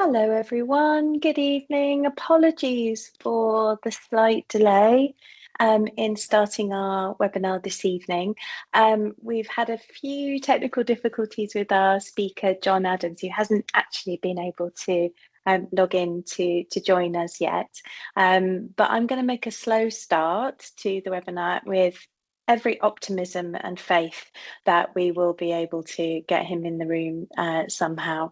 Hello, everyone. Good evening. Apologies for the slight delay in starting our webinar this evening. We've had a few technical difficulties with our speaker, Jon Adams, who hasn't actually been able to log in to join us yet. But I'm going to make a slow start to the webinar with every optimism and faith that we will be able to get him in the room somehow.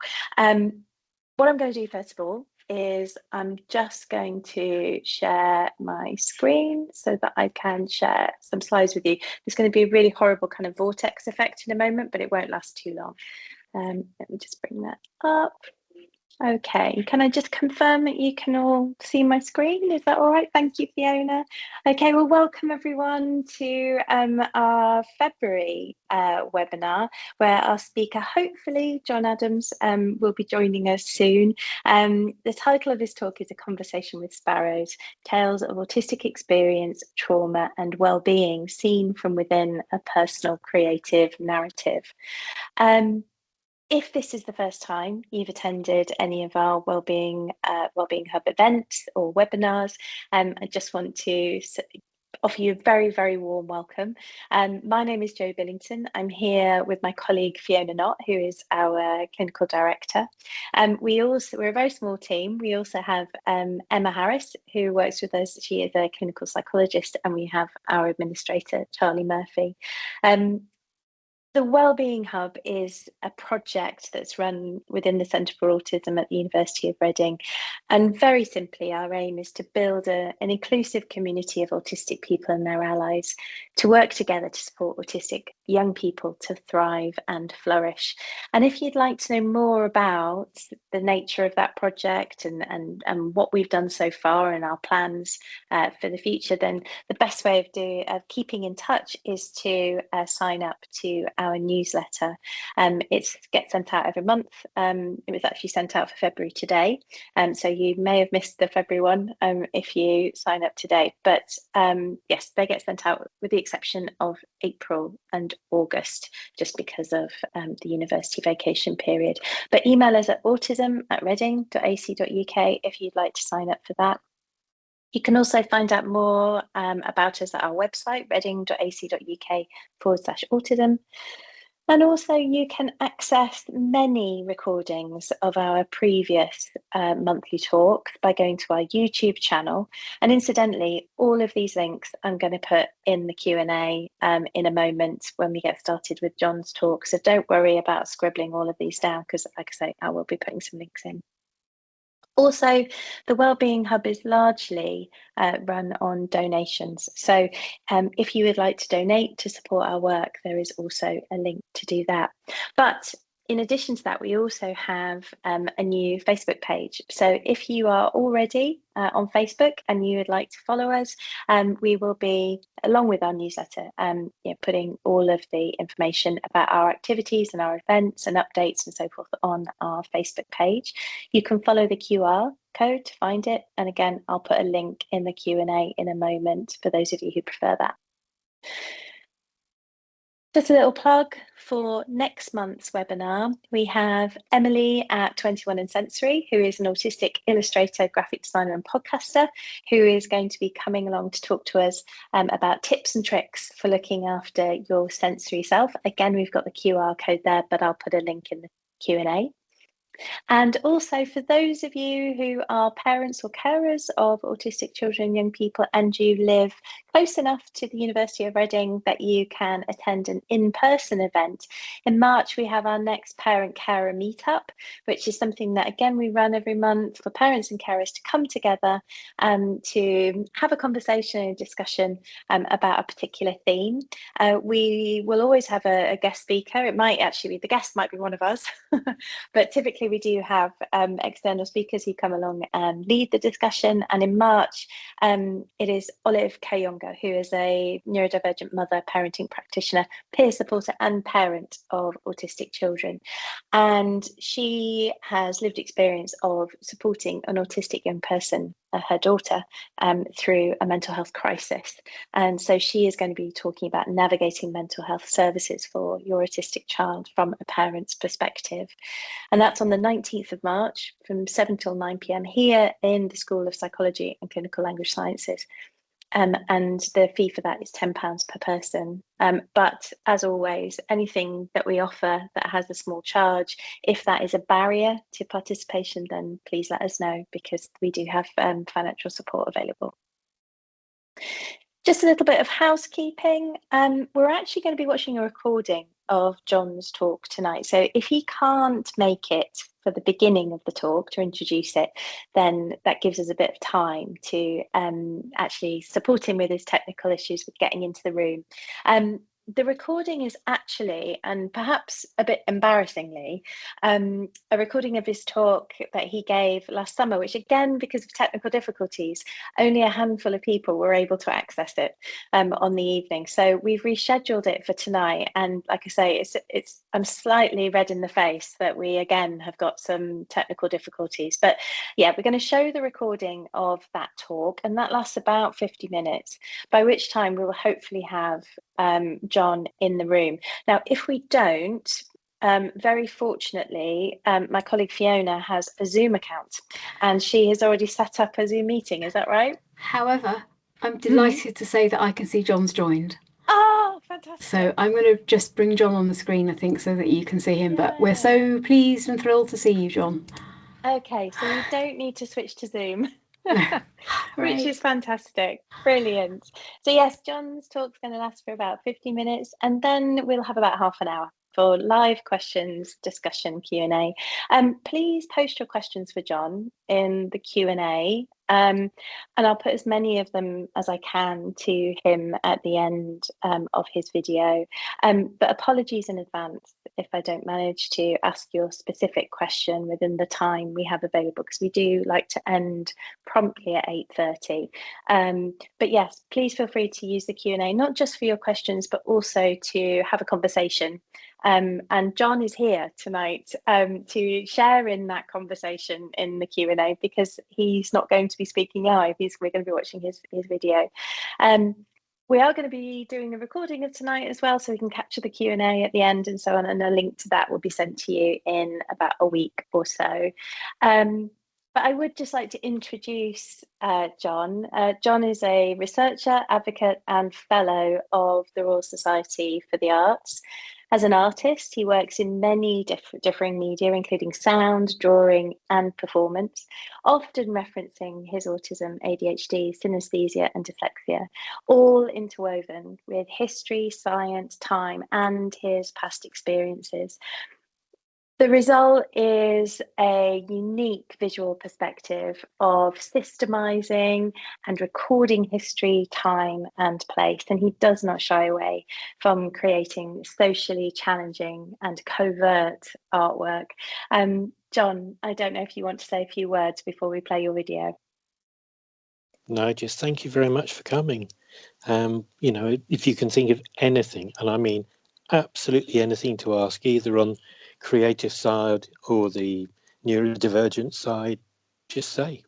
What I'm going to do first of all is I'm just going to share my screen so that I can share some slides with you. There's going to be a really horrible kind of vortex effect in a moment, but it won't last too long. Let me just bring that up. Okay, can I just confirm that you can all see my screen? Is that all right? Thank you, Fiona. Okay, well, welcome everyone to our February webinar, where our speaker, hopefully, Jon Adams, will be joining us soon. The title of his talk is A Conversation with Sparrows, Tales of Autistic Experience, Trauma and Wellbeing, seen from within a personal creative narrative. If this is the first time you've attended any of our Wellbeing Hub events or webinars, I just want to offer you a very, very warm welcome. My name is Jo Billington. I'm here with my colleague Fiona Knott, who is our clinical director. We're a very small team. We also have Emma Harris, who works with us. She is a clinical psychologist, and we have our administrator, Charlie Murphy. The Wellbeing Hub is a project that's run within the Centre for Autism at the University of Reading. And very simply, our aim is to build an inclusive community of autistic people and their allies to work together to support autistic young people to thrive and flourish. And if you'd like to know more about the nature of that project and what we've done so far and our plans for the future, then the best way of keeping in touch is to sign up to our newsletter. It gets sent out every month. It was actually sent out for February today, so you may have missed the February one if you sign up today. But yes, they get sent out with the exception of April and August, just because of the university vacation period. But email us at autism@reading.ac.uk if you'd like to sign up for that. You can also find out more about us at our website, reading.ac.uk/autism. And also you can access many recordings of our previous monthly talks by going to our YouTube channel. And incidentally, all of these links I'm going to put in the Q&A in a moment when we get started with Jon's talk. So don't worry about scribbling all of these down, because like I say, I will be putting some links in. Also, the Wellbeing Hub is largely run on donations. So if you would like to donate to support our work, there is also a link to do that. But in addition to that, we also have a new Facebook page. So if you are already on Facebook and you would like to follow us, we will be, along with our newsletter, putting all of the information about our activities and our events and updates and so forth on our Facebook page. You can follow the QR code to find it. And again, I'll put a link in the Q&A in a moment for those of you who prefer that. Just a little plug for next month's webinar. We have Emily at 21 and Sensory, who is an autistic illustrator, graphic designer and podcaster, who is going to be coming along to talk to us about tips and tricks for looking after your sensory self. Again, we've got the QR code there, but I'll put a link in the Q&A. And also for those of you who are parents or carers of autistic children and young people, and you live close enough to the University of Reading that you can attend an in-person event, in March we have our next parent carer meetup, which is something that again we run every month for parents and carers to come together to have a conversation and a discussion about a particular theme. We will always have a guest speaker. It might actually be, the guest might be one of us, but typically we do have external speakers who come along and lead the discussion. And in March, it is Olive Kayonga, Berger, who is a neurodivergent mother, parenting practitioner, peer supporter, and parent of autistic children. And she has lived experience of supporting an autistic young person, her daughter, through a mental health crisis. And so she is going to be talking about navigating mental health services for your autistic child from a parent's perspective. And that's on the 19th of March from 7 till 9 p.m. here in the School of Psychology and Clinical Language Sciences. And the fee for that is £10 per person. But as always, anything that we offer that has a small charge, if that is a barrier to participation, then please let us know, because we do have financial support available. Just a little bit of housekeeping. We're actually going to be watching a recording of Jon's talk tonight. So if he can't make it for the beginning of the talk to introduce it, then that gives us a bit of time to actually support him with his technical issues with getting into the room. The recording is actually, and perhaps a bit embarrassingly, a recording of his talk that he gave last summer, which again, because of technical difficulties, only a handful of people were able to access it on the evening. So we've rescheduled it for tonight. And like I say, I'm slightly red in the face that we again have got some technical difficulties. But yeah, we're going to show the recording of that talk, and that lasts about 50 minutes, by which time we will hopefully have Jon in the room. Now, if we don't, very fortunately, my colleague Fiona has a Zoom account, and she has already set up a Zoom meeting. Is that right? However, I'm delighted to say that I can see Jon's joined. Oh, fantastic. So I'm going to just bring Jon on the screen, I think, so that you can see him. Yeah. But we're so pleased and thrilled to see you, Jon. Okay, so we don't need to switch to Zoom. Right. Which is fantastic. Brilliant. So yes, Jon's talk's going to last for about 50 minutes, and then we'll have about half an hour for live questions, discussion, Q&A. Please post your questions for Jon in the Q&A, and I'll put as many of them as I can to him at the end of his video. But apologies in advance if I don't manage to ask your specific question within the time we have available, because we do like to end promptly at 8:30. But yes, please feel free to use the Q&A, not just for your questions, but also to have a conversation. And Jon is here tonight to share in that conversation in the Q&A, because he's not going to be speaking live. We're going to be watching his video. We are going to be doing a recording of tonight as well, so we can capture the Q&A at the end and so on, and a link to that will be sent to you in about a week or so. But I would just like to introduce Jon. Jon is a researcher, advocate, and fellow of the Royal Society for the Arts. As an artist, he works in many differing media, including sound, drawing, and performance, often referencing his autism, ADHD, synesthesia, and dyslexia, all interwoven with history, science, time, and his past experiences. The result is a unique visual perspective of systemizing and recording history, time, and place. And he does not shy away from creating socially challenging and covert artwork. Jon, I don't know if you want to say a few words before we play your video. No, just thank you very much for coming. You know, if you can think of anything, and I mean absolutely anything to ask, either on creative side or the neurodivergent side, just say.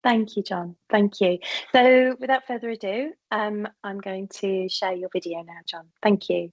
Thank you, Jon. Thank you. So without further ado, I'm going to share your video now, Jon. Thank you.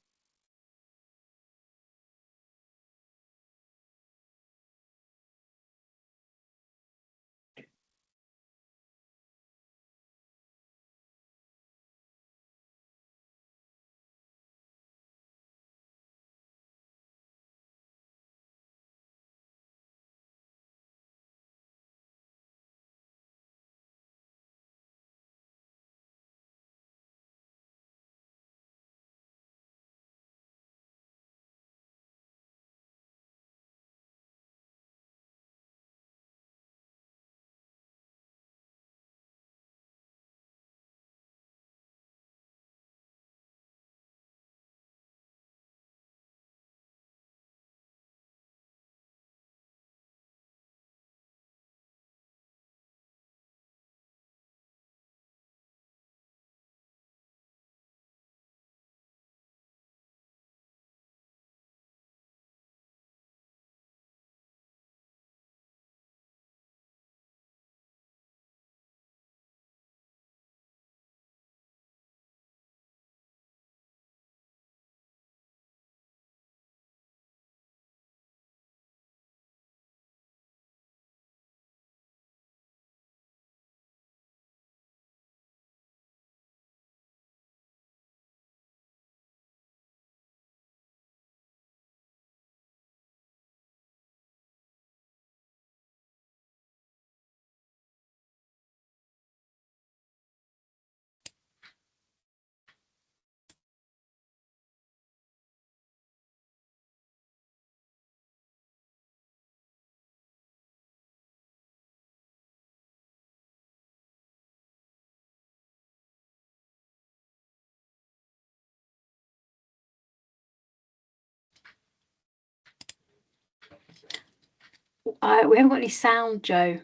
We haven't got any sound, Joe.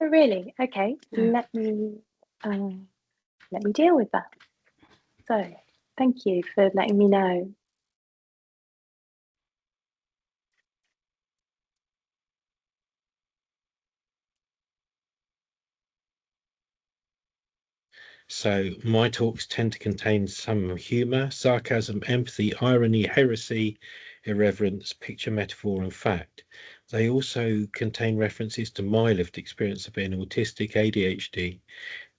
Oh, really? Okay, Yeah. let me deal with that. So, thank you for letting me know. So my talks tend to contain some humour, sarcasm, empathy, irony, heresy, irreverence, picture, metaphor, and fact. They also contain references to my lived experience of being autistic, ADHD,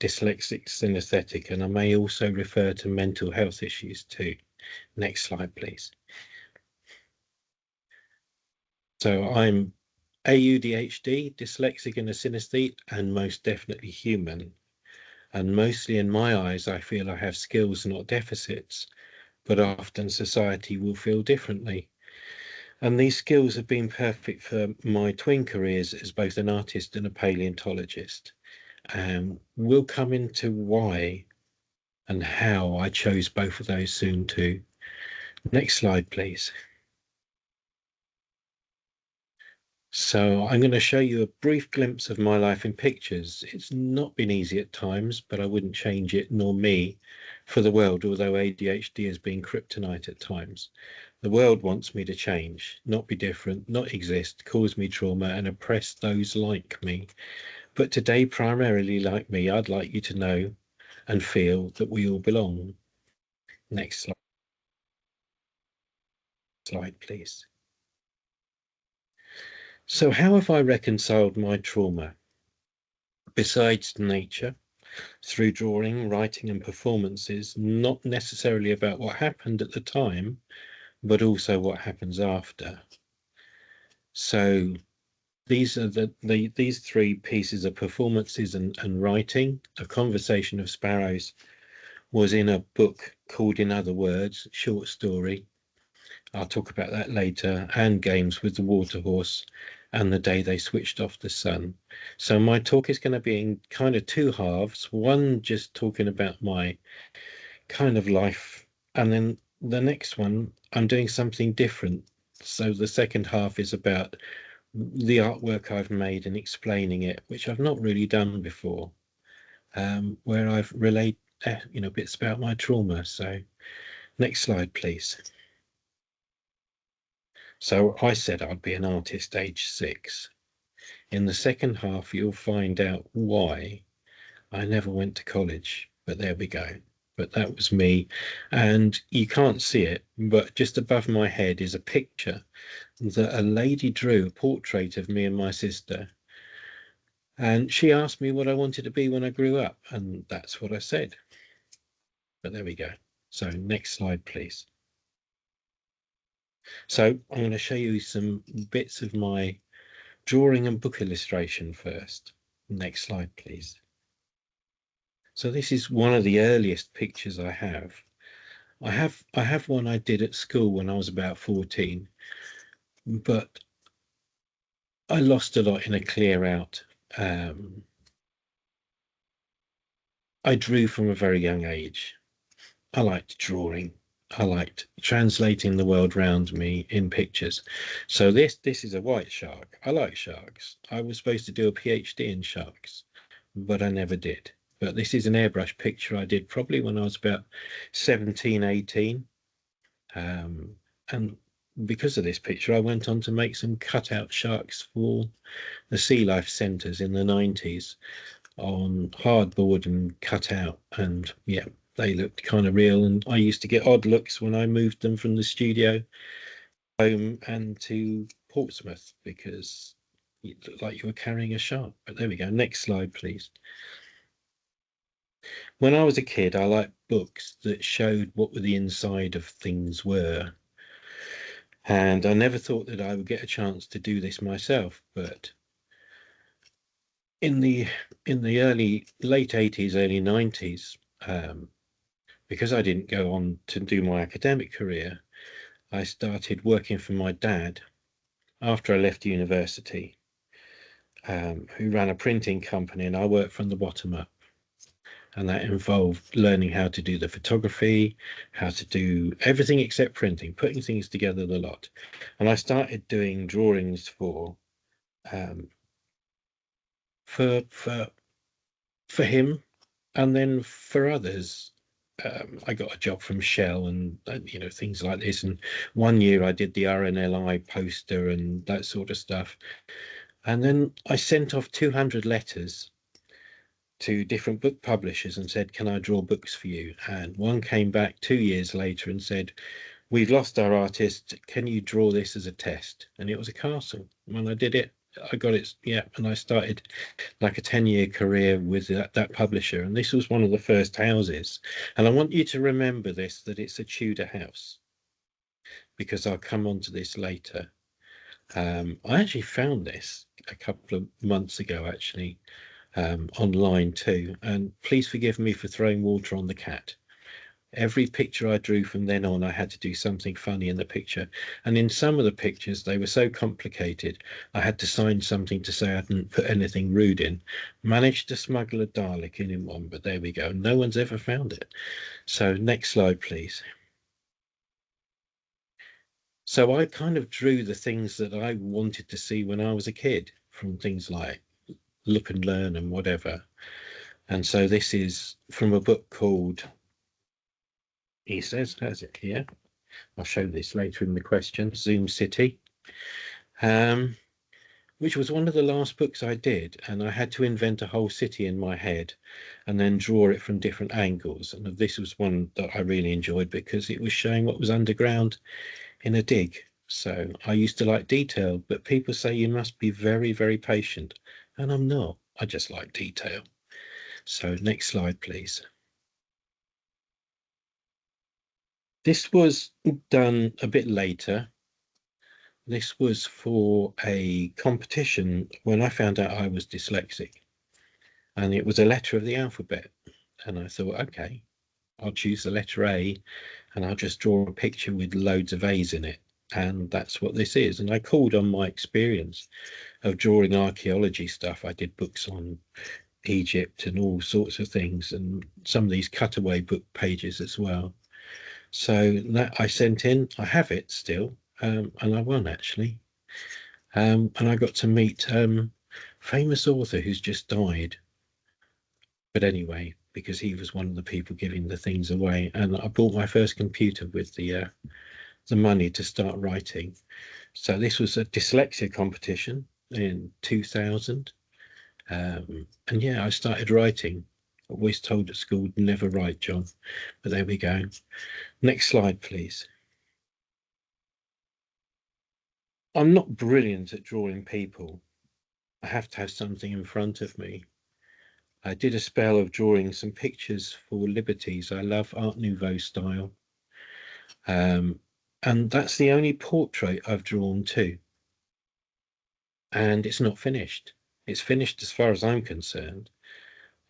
dyslexic, synesthetic, and I may also refer to mental health issues too. Next slide, please. So I'm AUDHD, dyslexic and a synesthete, and most definitely human. And mostly in my eyes, I feel I have skills, not deficits, but often society will feel differently. And these skills have been perfect for my twin careers as both an artist and a paleontologist. We'll come into why and how I chose both of those soon too. Next slide, please. So I'm going to show you a brief glimpse of my life in pictures. It's not been easy at times, but I wouldn't change it, nor me, for the world, although ADHD has been kryptonite at times. The world wants me to change, not be different, not exist, cause me trauma, and oppress those like me. But today, primarily like me, I'd like you to know and feel that we all belong. Next slide, please. So how have I reconciled my trauma? Besides nature, through drawing, writing, and performances, not necessarily about what happened at the time, but also what happens after. So these are these three pieces of performances and writing. A Conversation of Sparrows was in a book called In Other Words, short story. I'll talk about that later, and Games with the Water Horse and The Day They Switched Off the Sun. So my talk is going to be in kind of two halves, one just talking about my kind of life, and then the next one I'm doing something different. So the second half is about the artwork I've made and explaining it, which I've not really done before, where I've relayed bits about my trauma. So next slide, please. So I said I'd be an artist age 6. In the second half, you'll find out why I never went to college, but there we go. But that was me. And you can't see it, but just above my head is a picture that a lady drew, a portrait of me and my sister. And she asked me what I wanted to be when I grew up. And that's what I said. But there we go. So next slide, please. So I'm going to show you some bits of my drawing and book illustration first. Next slide, please. So this is one of the earliest pictures I have. I have one I did at school when I was about 14, but I lost a lot in a clear out. I drew from a very young age. I liked drawing. I liked translating the world around me in pictures. So this is a white shark. I like sharks. I was supposed to do a PhD in sharks, but I never did. But this is an airbrush picture I did probably when I was about 17, 18. And because of this picture, I went on to make some cutout sharks for the Sea Life Centres in the 90s on hardboard and cut out. And yeah, they looked kind of real. And I used to get odd looks when I moved them from the studio home and to Portsmouth because it looked like you were carrying a shark. But there we go. Next slide, please. When I was a kid, I liked books that showed what the inside of things were. And I never thought that I would get a chance to do this myself, but in the late 80s, early 90s, because I didn't go on to do my academic career, I started working for my dad after I left university, who ran a printing company, and I worked from the bottom up. and that involved learning how to do the photography, how to do everything except printing, putting things together a lot. And I started doing drawings for him, and then for others. I got a job from Shell and things like this. And one year I did the RNLI poster and that sort of stuff. And then I sent off 200 letters to different book publishers and said, can I draw books for you? And one came back 2 years later and said, we've lost our artist. Can you draw this as a test? And it was a castle. When I did it, I got it. Yeah. And I started like a 10-year career with that publisher. And this was one of the first houses. And I want you to remember this, that it's a Tudor house, because I'll come on to this later. I actually found this a couple of months ago, actually, online too. And please forgive me for throwing water on the cat. Every picture I drew from then on, I had to do something funny in the picture. And in some of the pictures, they were so complicated, I had to sign something to say I didn't put anything rude in. Managed to smuggle a Dalek in one, but there we go. No one's ever found it. So next slide, please. So I kind of drew the things that I wanted to see when I was a kid, from things like Look and Learn and whatever. And so this is from a book called, he says, has it here? I'll show this later in the question, Zoom City, which was one of the last books I did. And I had to invent a whole city in my head and then draw it from different angles. And this was one that I really enjoyed because it was showing what was underground in a dig. So I used to like detail, but people say you must be very, very patient. And I'm not. I just like detail. So next slide, please. This was done a bit later. This was for a competition when I found out I was dyslexic. And it was a letter of the alphabet. And I thought, okay, I'll choose the letter A and I'll just draw a picture with loads of A's in it. And that's what this is. And I called on my experience of drawing archaeology stuff. I did books on Egypt and all sorts of things, and some of these cutaway book pages as well. So that I sent in, I have it still, and I won actually. And I got to meet famous author who's just died. But anyway, because he was one of the people giving the things away, and I bought my first computer with the money to start writing. So this was a dyslexia competition in 2000. And yeah, I started writing. Always told at school, never write, John. But there we go. Next slide, please. I'm not brilliant at drawing people. I have to have something in front of me. I did a spell of drawing some pictures for Liberties. I love Art Nouveau style. And that's the only portrait I've drawn too. And it's not finished. It's finished as far as I'm concerned,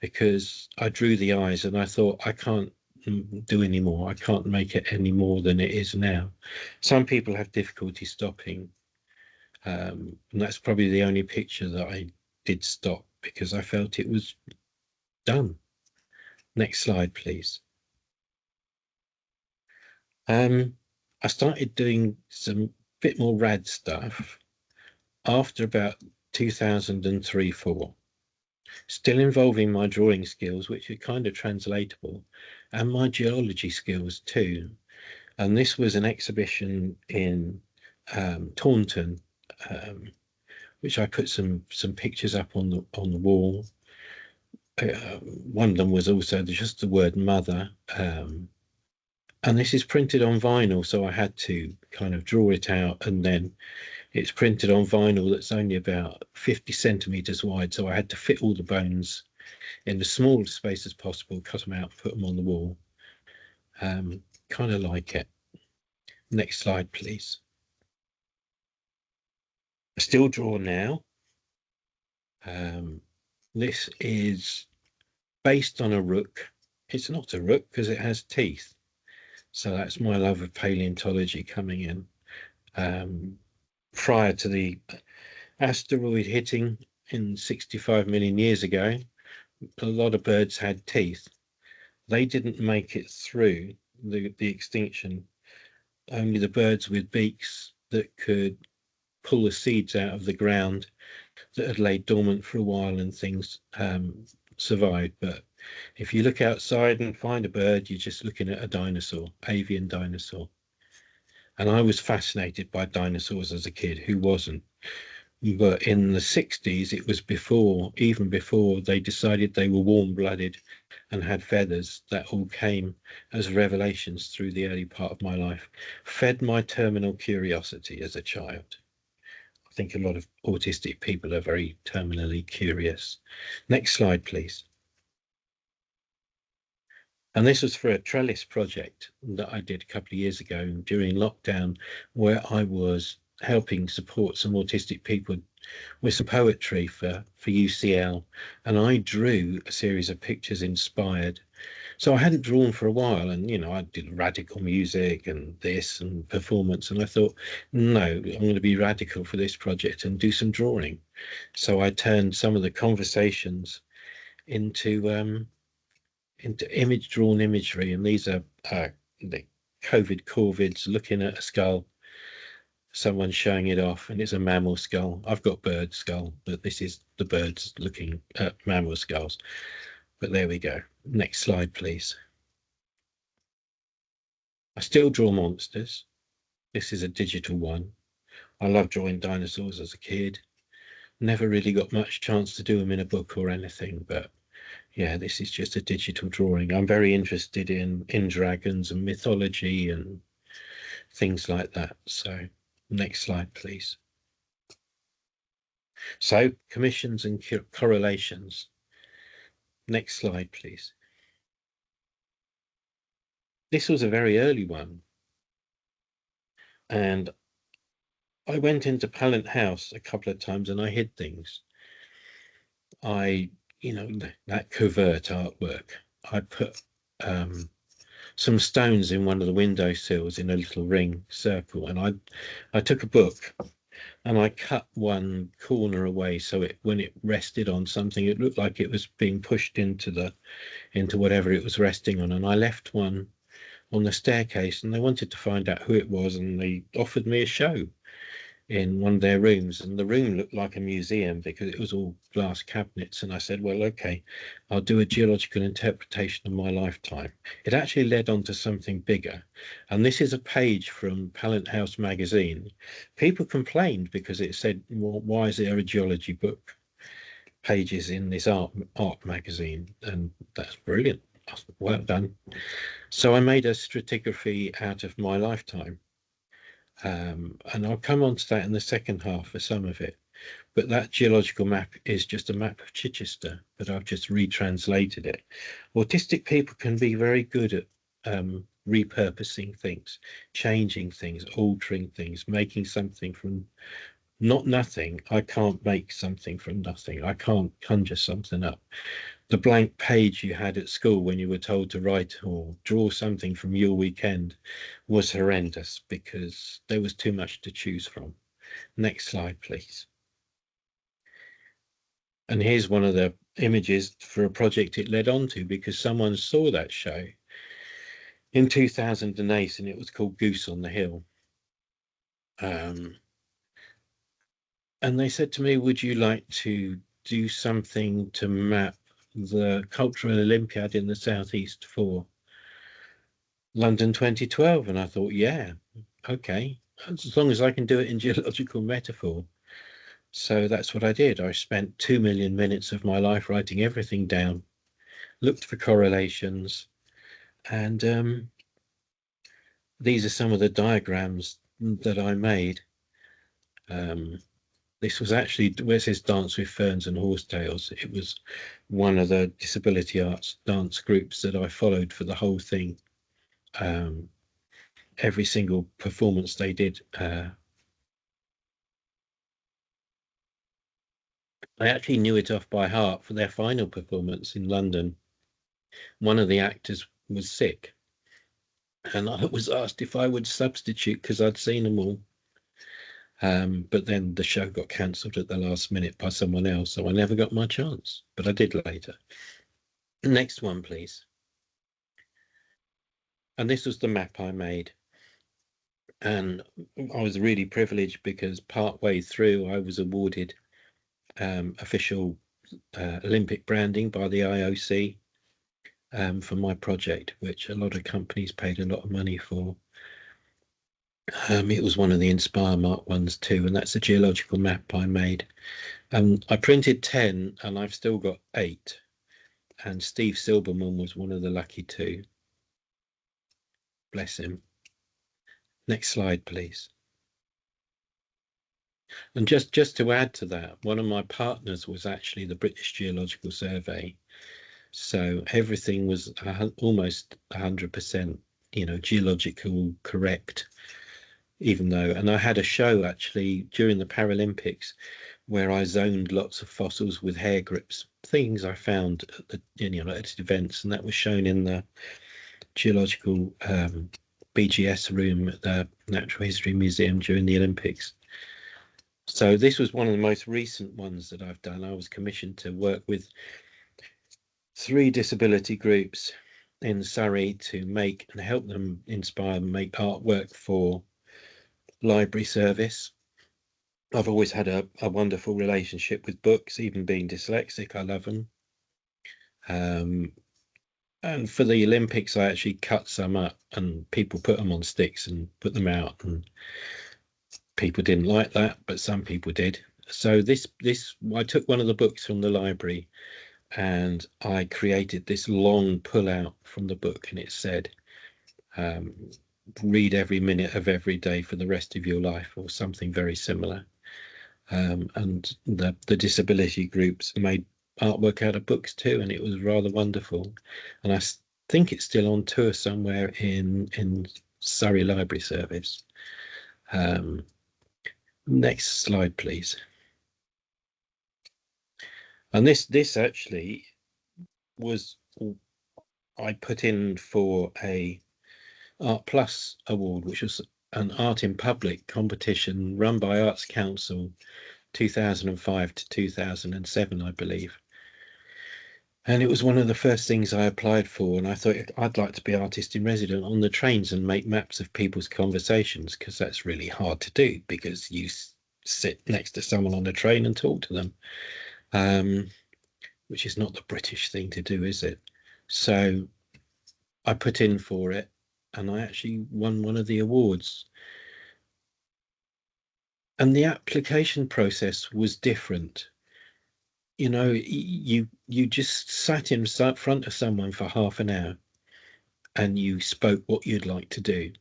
because I drew the eyes and I thought, I can't do any more. I can't make it any more than it is now. Some people have difficulty stopping. And that's probably the only picture that I did stop because I felt it was done. Next slide, please. I started doing some bit more rad stuff after about 2003-4, still involving my drawing skills, which are kind of translatable, and my geology skills too. And this was an exhibition in Taunton, which I put some pictures up on the wall. One of them was also just the word mother. And this is printed on vinyl, so I had to kind of draw it out, and then it's printed on vinyl that's only about 50 centimeters wide, so I had to fit all the bones in the smallest space as possible, cut them out, put them on the wall. Kind of like it. Next slide, please. I still draw now. This is based on a rook. It's not a rook because it has teeth. So that's my love of paleontology coming in. Prior to the asteroid hitting in 65 million years ago, a lot of birds had teeth. they didn't make it through the extinction. Only the birds with beaks that could pull the seeds out of the ground that had laid dormant for a while and things survived. But if you look outside and find a bird, you're just looking at a dinosaur, avian dinosaur. And I was fascinated by dinosaurs as a kid. Who wasn't? But in the 60s, it was even before they decided they were warm-blooded and had feathers. That all came as revelations through the early part of my life, fed my terminal curiosity as a child. I think a lot of autistic people are very terminally curious. Next slide, please. And this was for a trellis project that I did a couple of years ago during lockdown, where I was helping support some autistic people with some poetry for UCL. And I drew a series of pictures inspired. So I hadn't drawn for a while, and I did radical music and this and performance, and I thought, no, I'm going to be radical for this project and do some drawing. So I turned some of the conversations into drawn imagery, and these are the corvids looking at a skull. Someone's showing it off, and it's a mammal skull. I've got bird skull, but this is the birds looking at mammal skulls. But there we go. Next slide, please. I still draw monsters. This is a digital one. I love drawing dinosaurs as a kid. Never really got much chance to do them in a book or anything, but yeah, this is just a digital drawing. I'm very interested in dragons and mythology and things like that. So next slide, please. So commissions and correlations. Next slide, please. This was a very early one. And I went into Pallant House a couple of times and I hid things. That covert artwork, I put some stones in one of the window sills in a little ring circle, and I took a book and I cut one corner away so when it rested on something, it looked like it was being pushed into whatever it was resting on, and I left one on the staircase, and they wanted to find out who it was, and they offered me a show in one of their rooms, and the room looked like a museum because it was all glass cabinets. And I said, well, okay, I'll do a geological interpretation of my lifetime. It actually led on to something bigger, and this is a page from Pallant House magazine. People complained because it said, well, why is there a geology book pages in this art magazine? And that's brilliant. Well done. So I made a stratigraphy out of my lifetime. And I'll come on to that in the second half for some of it. But that geological map is just a map of Chichester, but I've just retranslated it. Autistic people can be very good at repurposing things, changing things, altering things, making something from nothing. I can't make something from nothing. I can't conjure something up. The blank page you had at school when you were told to write or draw something from your weekend was horrendous because there was too much to choose from. Next slide, please. And here's one of the images for a project it led on to, because someone saw that show in 2008 and it was called Goose on the Hill. And they said to me, would you like to do something to map the Cultural Olympiad in the Southeast for London 2012? And I thought, yeah, okay, as long as I can do it in geological metaphor. So that's what I did. I spent 2 million minutes of my life writing everything down, looked for correlations, and these are some of the diagrams that I made. This was actually, where it says Dance with Ferns and Horsetails, it was one of the disability arts dance groups that I followed for the whole thing. Every single performance they did. I actually knew it off by heart for their final performance in London. One of the actors was sick, and I was asked if I would substitute because I'd seen them all. But then the show got cancelled at the last minute by someone else, so I never got my chance, but I did later. Next one, please. And this was the map I made. And I was really privileged because part way through I was awarded official Olympic branding by the IOC for my project, which a lot of companies paid a lot of money for. It was one of the Inspire Mark ones too, and that's a geological map I made. I printed 10 and I've still got 8. And Steve Silberman was one of the lucky 2. Bless him. Next slide, please. And just to add to that, one of my partners was actually the British Geological Survey. So everything was almost 100%, geological correct, even though, and I had a show actually during the Paralympics where I zoned lots of fossils with hair grips, things I found at the, at events, and that was shown in the geological BGS room at the Natural History Museum during the Olympics. So this was one of the most recent ones that I've done. I was commissioned to work with 3 disability groups in Surrey to make and help them inspire and make artwork for library service. I've always had a wonderful relationship with books, even being dyslexic. I love them. And for the Olympics, I actually cut some up and people put them on sticks and put them out, and people didn't like that, but some people did. So I took one of the books from the library and I created this long pull out from the book, and it said, read every minute of every day for the rest of your life, or something very similar. And the disability groups made artwork out of books too, and it was rather wonderful. And I think it's still on tour somewhere in Surrey Library Service. Next slide, please. And this actually was, I put in for a Art Plus award, which was an art in public competition run by Arts Council 2005 to 2007, I believe. And it was one of the first things I applied for, and I thought I'd like to be artist in resident on the trains and make maps of people's conversations, because that's really hard to do, because you sit next to someone on the train and talk to them, which is not the British thing to do, is it? So I put in for it, and I actually won one of the awards. And the application process was different. You just sat in front of someone for half an hour and you spoke what you'd like to do,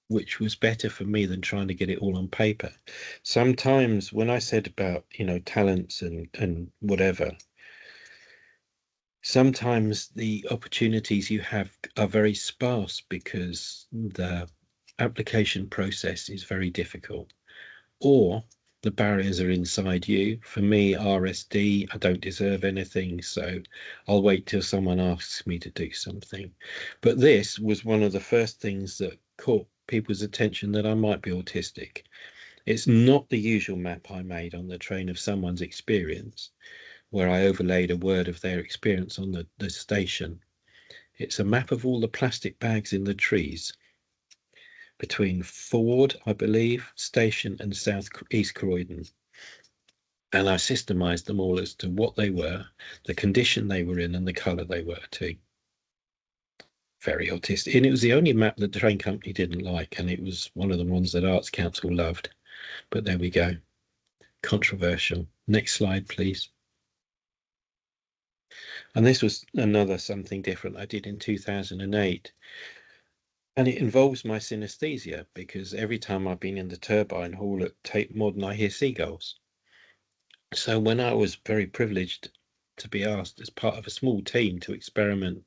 which was better for me than trying to get it all on paper. Sometimes when I said about, talents and whatever, sometimes the opportunities you have are very sparse because the application process is very difficult, or the barriers are inside you. For me, RSD, I don't deserve anything, so I'll wait till someone asks me to do something. But this was one of the first things that caught people's attention, that I might be autistic. It's not the usual map I made on the train of someone's experience, where I overlaid a word of their experience on the station. It's a map of all the plastic bags in the trees between Ford, I believe, Station and South East Croydon. And I systemized them all as to what they were, the condition they were in, and the colour they were too. Very autistic. And it was the only map that the train company didn't like, and it was one of the ones that Arts Council loved. But there we go. Controversial. Next slide, please. And this was another something different I did in 2008. And it involves my synesthesia, because every time I've been in the turbine hall at Tate Modern, I hear seagulls. So when I was very privileged to be asked as part of a small team to experiment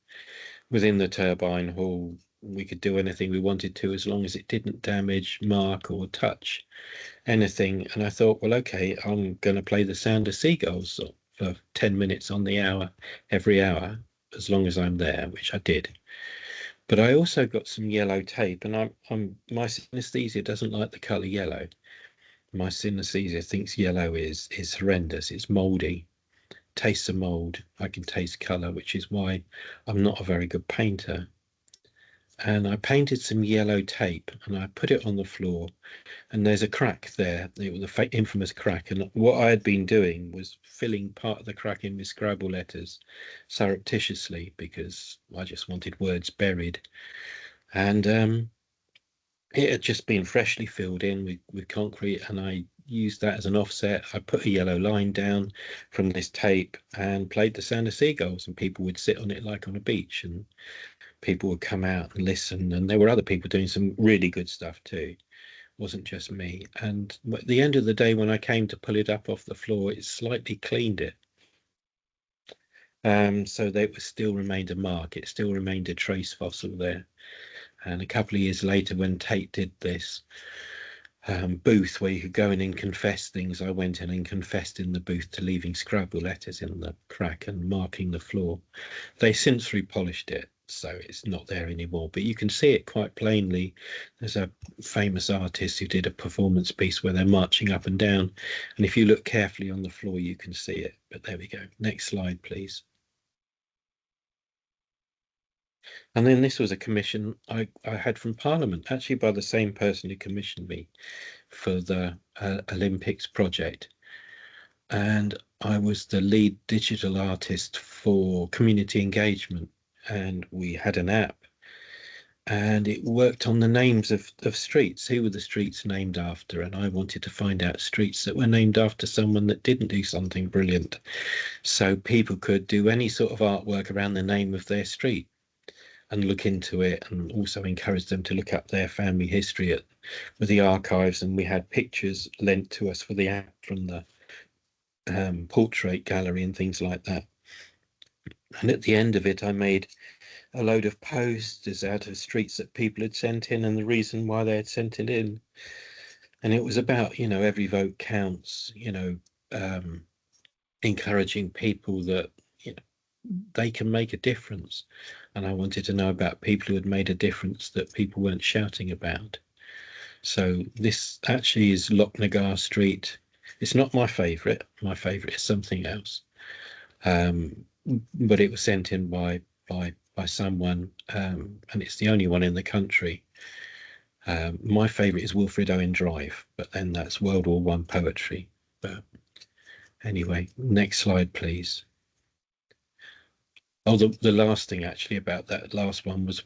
within the turbine hall, we could do anything we wanted to as long as it didn't damage, mark or touch anything. And I thought, well, okay, I'm going to play the sound of seagulls for 10 minutes on the hour, every hour, as long as I'm there, which I did. But I also got some yellow tape, and my synesthesia doesn't like the colour yellow. My synesthesia thinks yellow is horrendous. It's mouldy, tastes of mould. I can taste colour, which is why I'm not a very good painter. and I painted some yellow tape and I put it on the floor, and there's a crack there. It was the infamous crack, and what I had been doing was filling part of the crack in with Scrabble letters surreptitiously, because I just wanted words buried, and it had just been freshly filled in with concrete, and I used that as an offset. I put a yellow line down from this tape and played the sound of seagulls, and people would sit on it like on a beach, and people would come out and listen, and there were other people doing some really good stuff too. It wasn't just me. And at the end of the day, when I came to pull it up off the floor, it slightly cleaned it. So there still remained a mark. It still remained a trace fossil there. And a couple of years later, when Tate did this booth where you could go in and confess things, I went in and confessed in the booth to leaving Scrabble letters in the crack and marking the floor. They since repolished it, so it's not there anymore, but you can see it quite plainly. There's a famous artist who did a performance piece where they're marching up and down, and if you look carefully on the floor you can see it. But there we go. Next slide, please. And then this was a commission I had from Parliament, actually by the same person who commissioned me for the Olympics project. And I was the lead digital artist for community engagement, and we had an app, and it worked on the names of streets. Who were the streets named after? And I wanted to find out streets that were named after someone that didn't do something brilliant, so people could do any sort of artwork around the name of their street and look into it, and also encourage them to look up their family history with the archives. And we had pictures lent to us for the app from the portrait gallery and things like that. And at the end of it, I made a load of posters out of streets that people had sent in and the reason why they had sent it in. And it was about, every vote counts, encouraging people that, they can make a difference. And I wanted to know about people who had made a difference that people weren't shouting about. So this actually is Lochnagar Street. It's not my favourite. My favourite is something else. But it was sent in by someone, and it's the only one in the country. My favourite is Wilfred Owen Drive, but then that's World War I poetry. But anyway, next slide, please. Oh, the last thing actually about that last one was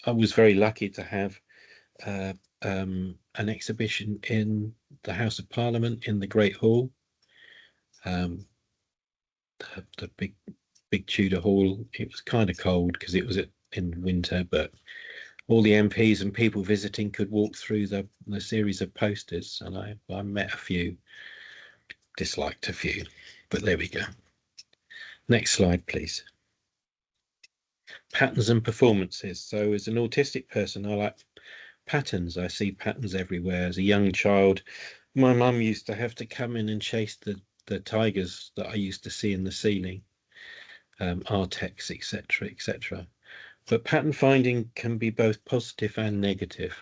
I was very lucky to have an exhibition in the House of Parliament in the Great Hall, the big Tudor hall. It was kind of cold because it was in winter, but all the MPs and people visiting could walk through the series of posters, and I met a few, disliked a few, but there we go. Next slide, please. Patterns and performances. So as an autistic person, I like patterns. I see patterns everywhere. As a young child, my mum used to have to come in and chase the tigers that I used to see in the ceiling, Artex, etc., etc. But pattern finding can be both positive and negative,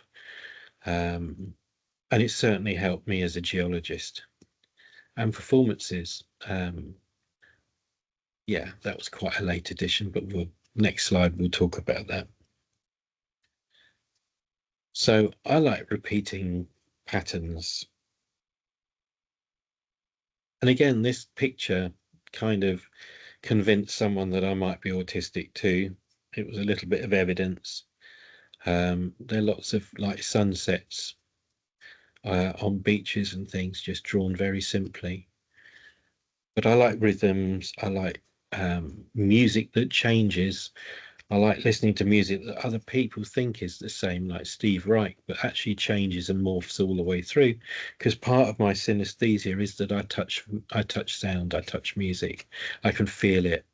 and it certainly helped me as a geologist. And performances, yeah, that was quite a late addition, but next slide we'll talk about that. So I like repeating patterns. And again, this picture kind of convinced someone that I might be autistic too. It was a little bit of evidence. There are lots of like sunsets on beaches and things, just drawn very simply. But I like rhythms. I like music that changes. I like listening to music that other people think is the same, like Steve Reich, but actually changes and morphs all the way through. Because part of my synesthesia is that I touch sound, I touch music, I can feel it.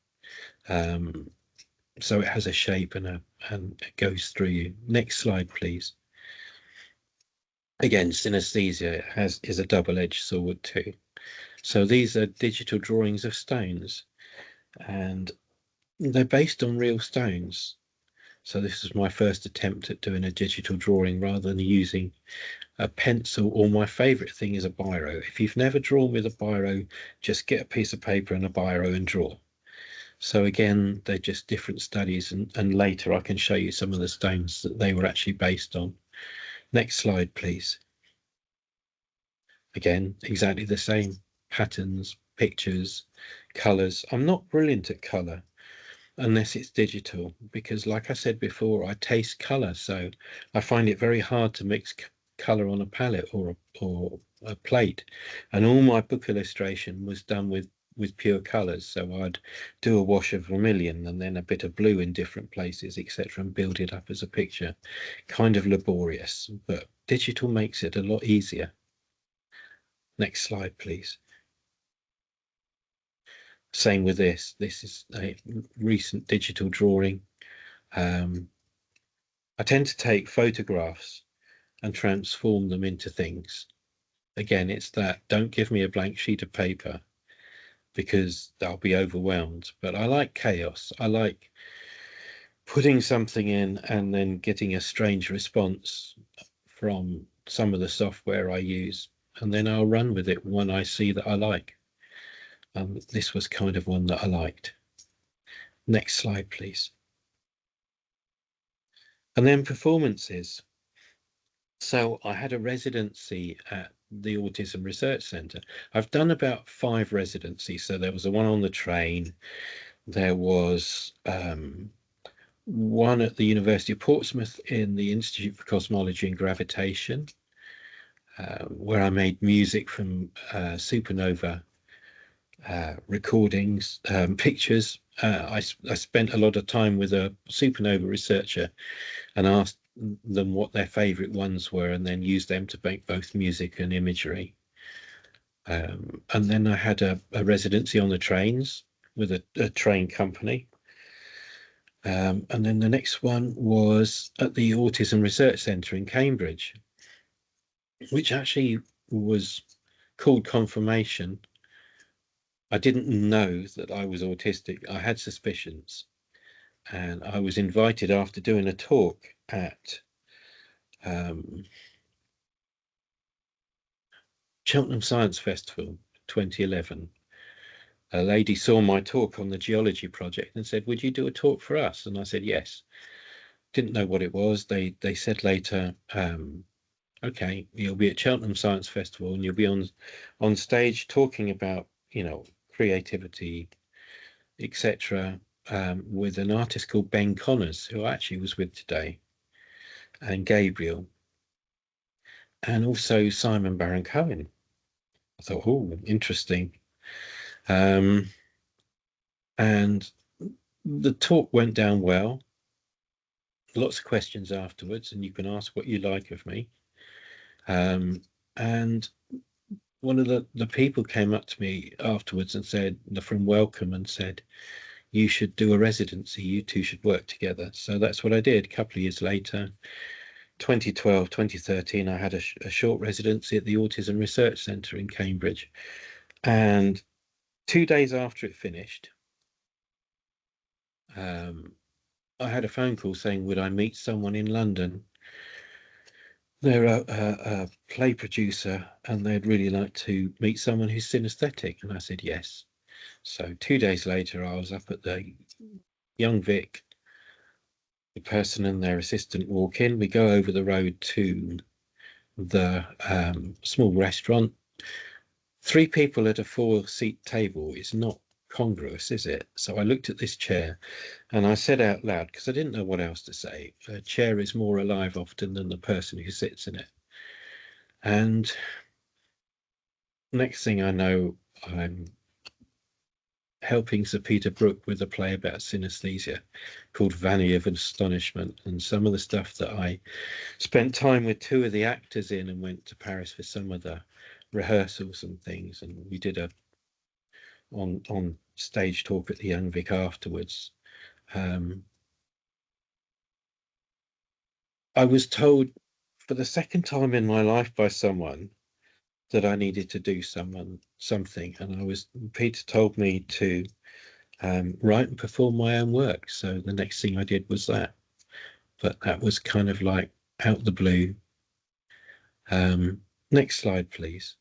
So it has a shape and it goes through you. Next slide, please. Again, synesthesia is a double-edged sword too. So these are digital drawings of stones, and they're based on real stones. So this was my first attempt at doing a digital drawing rather than using a pencil, or my favourite thing is a biro. If you've never drawn with a biro, just get a piece of paper and a biro and draw. So again, they're just different studies, and later I can show you some of the stones that they were actually based on. Next slide, please. Again, exactly the same patterns, pictures, colours. I'm not brilliant at colour unless it's digital, because like I said before, I taste colour, so I find it very hard to mix colour on a palette or a plate. And all my book illustration was done with pure colours, so I'd do a wash of vermilion and then a bit of blue in different places, etc., and build it up as a picture. Kind of laborious, but digital makes it a lot easier. Next slide, please. Same with this. This is a recent digital drawing. I tend to take photographs and transform them into things. Again, it's that, don't give me a blank sheet of paper, because I'll be overwhelmed. But I like chaos. I like putting something in and then getting a strange response from some of the software I use, and then I'll run with it when I see that I like. This was kind of one that I liked. Next slide, please. And then performances. So I had a residency at the Autism Research Centre. I've done about 5 residencies. So there was the one on the train. There was one at the University of Portsmouth in the Institute for Cosmology and Gravitation, where I made music from supernova recordings, pictures. I spent a lot of time with a supernova researcher and asked them what their favorite ones were, and then used them to make both music and imagery. And then I had a residency on the trains with a train company. And then the next one was at the Autism Research Centre in Cambridge, which actually was called Confirmation. I didn't know that I was autistic. I had suspicions, and I was invited after doing a talk at Cheltenham Science Festival 2011. A lady saw my talk on the geology project and said, would you do a talk for us? And I said yes. Didn't know what it was. They said later, okay, you'll be at Cheltenham Science Festival and you'll be on stage talking about, creativity, etc., with an artist called Ben Connors, who I actually was with today, and Gabriel, and also Simon Baron-Cohen. I thought, oh, interesting. And the talk went down well. Lots of questions afterwards, and you can ask what you like of me. And one of the people came up to me afterwards and said, from Welcome, and said, you should do a residency, you two should work together. So that's what I did. A couple of years later, 2012, 2013, I had a short residency at the Autism Research Centre in Cambridge. And 2 days after it finished, I had a phone call saying, would I meet someone in London? They're a play producer and they'd really like to meet someone who's synesthetic. And I said yes. So 2 days later, I was up at the Young Vic. The person and their assistant walk in. We go over the road to the small restaurant. 3 people at a 4-seat table is not congruous, is it? So I looked at this chair and I said out loud, because I didn't know what else to say, a chair is more alive often than the person who sits in it. And next thing I know, I'm helping Sir Peter Brook with a play about synesthesia called Valley of Astonishment, and some of the stuff that I spent time with 2 of the actors in, and went to Paris for some of the rehearsals and things, and we did a on stage talk at the Young Vic afterwards. I was told for the second time in my life by someone that I needed to do something, and Peter told me to write and perform my own work. So the next thing I did was that, but that was kind of like out the blue. Next slide, please.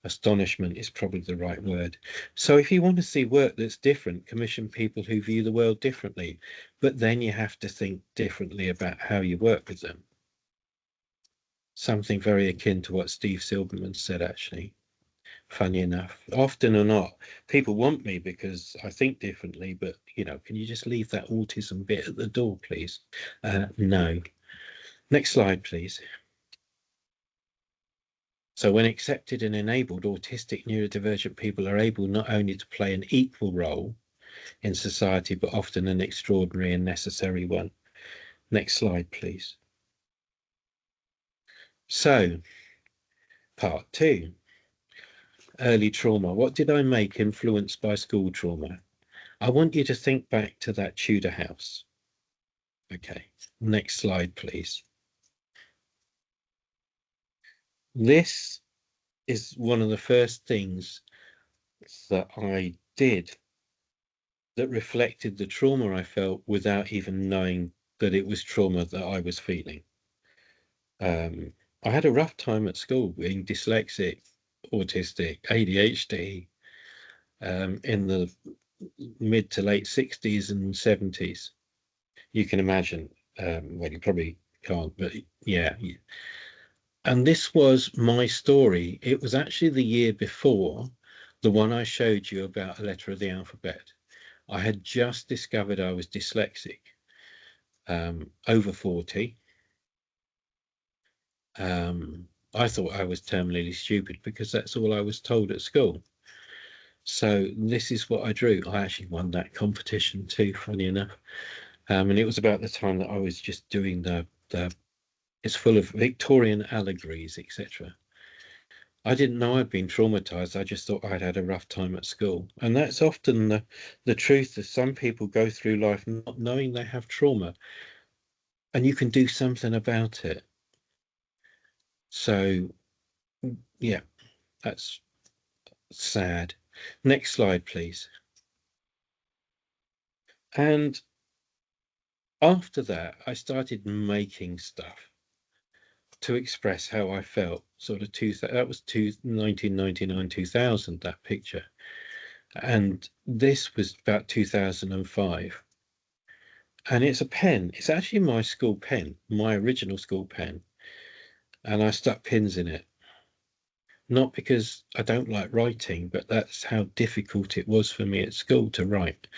Astonishment is probably the right word. So if you want to see work that's different, commission people who view the world differently, but then you have to think differently about how you work with them. Something very akin to what Steve Silberman said, actually. Funny enough, often or not, people want me because I think differently, but can you just leave that autism bit at the door, please? No. Next slide, please. So when accepted and enabled, autistic neurodivergent people are able not only to play an equal role in society, but often an extraordinary and necessary one. Next slide, please. So, part 2. Early trauma. What did I make influenced by school trauma? I want you to think back to that Tudor house. Okay, next slide, please. This is one of the first things that I did that reflected the trauma I felt without even knowing that it was trauma that I was feeling. I had a rough time at school, being dyslexic, autistic, ADHD, in the mid to late 60s and 70s. You can imagine, well, you probably can't, but yeah. And this was my story. It was actually the year before the one I showed you about a letter of the alphabet. I had just discovered I was dyslexic, over 40. I thought I was terminally stupid because that's all I was told at school. So this is what I drew. I actually won that competition too, funny enough. And it was about the time that I was just doing the it's full of Victorian allegories, etc. I didn't know I'd been traumatized. I just thought I'd had a rough time at school. And that's often the truth, that some people go through life not knowing they have trauma, and you can do something about it. So yeah, that's sad. Next slide, please. And after that, I started making stuff to express how I felt. Sort of that was 1999, 2000, that picture. And this was about 2005. And it's a pen. It's actually my school pen, my original school pen. And I stuck pins in it. Not because I don't like writing, but that's how difficult it was for me at school to write.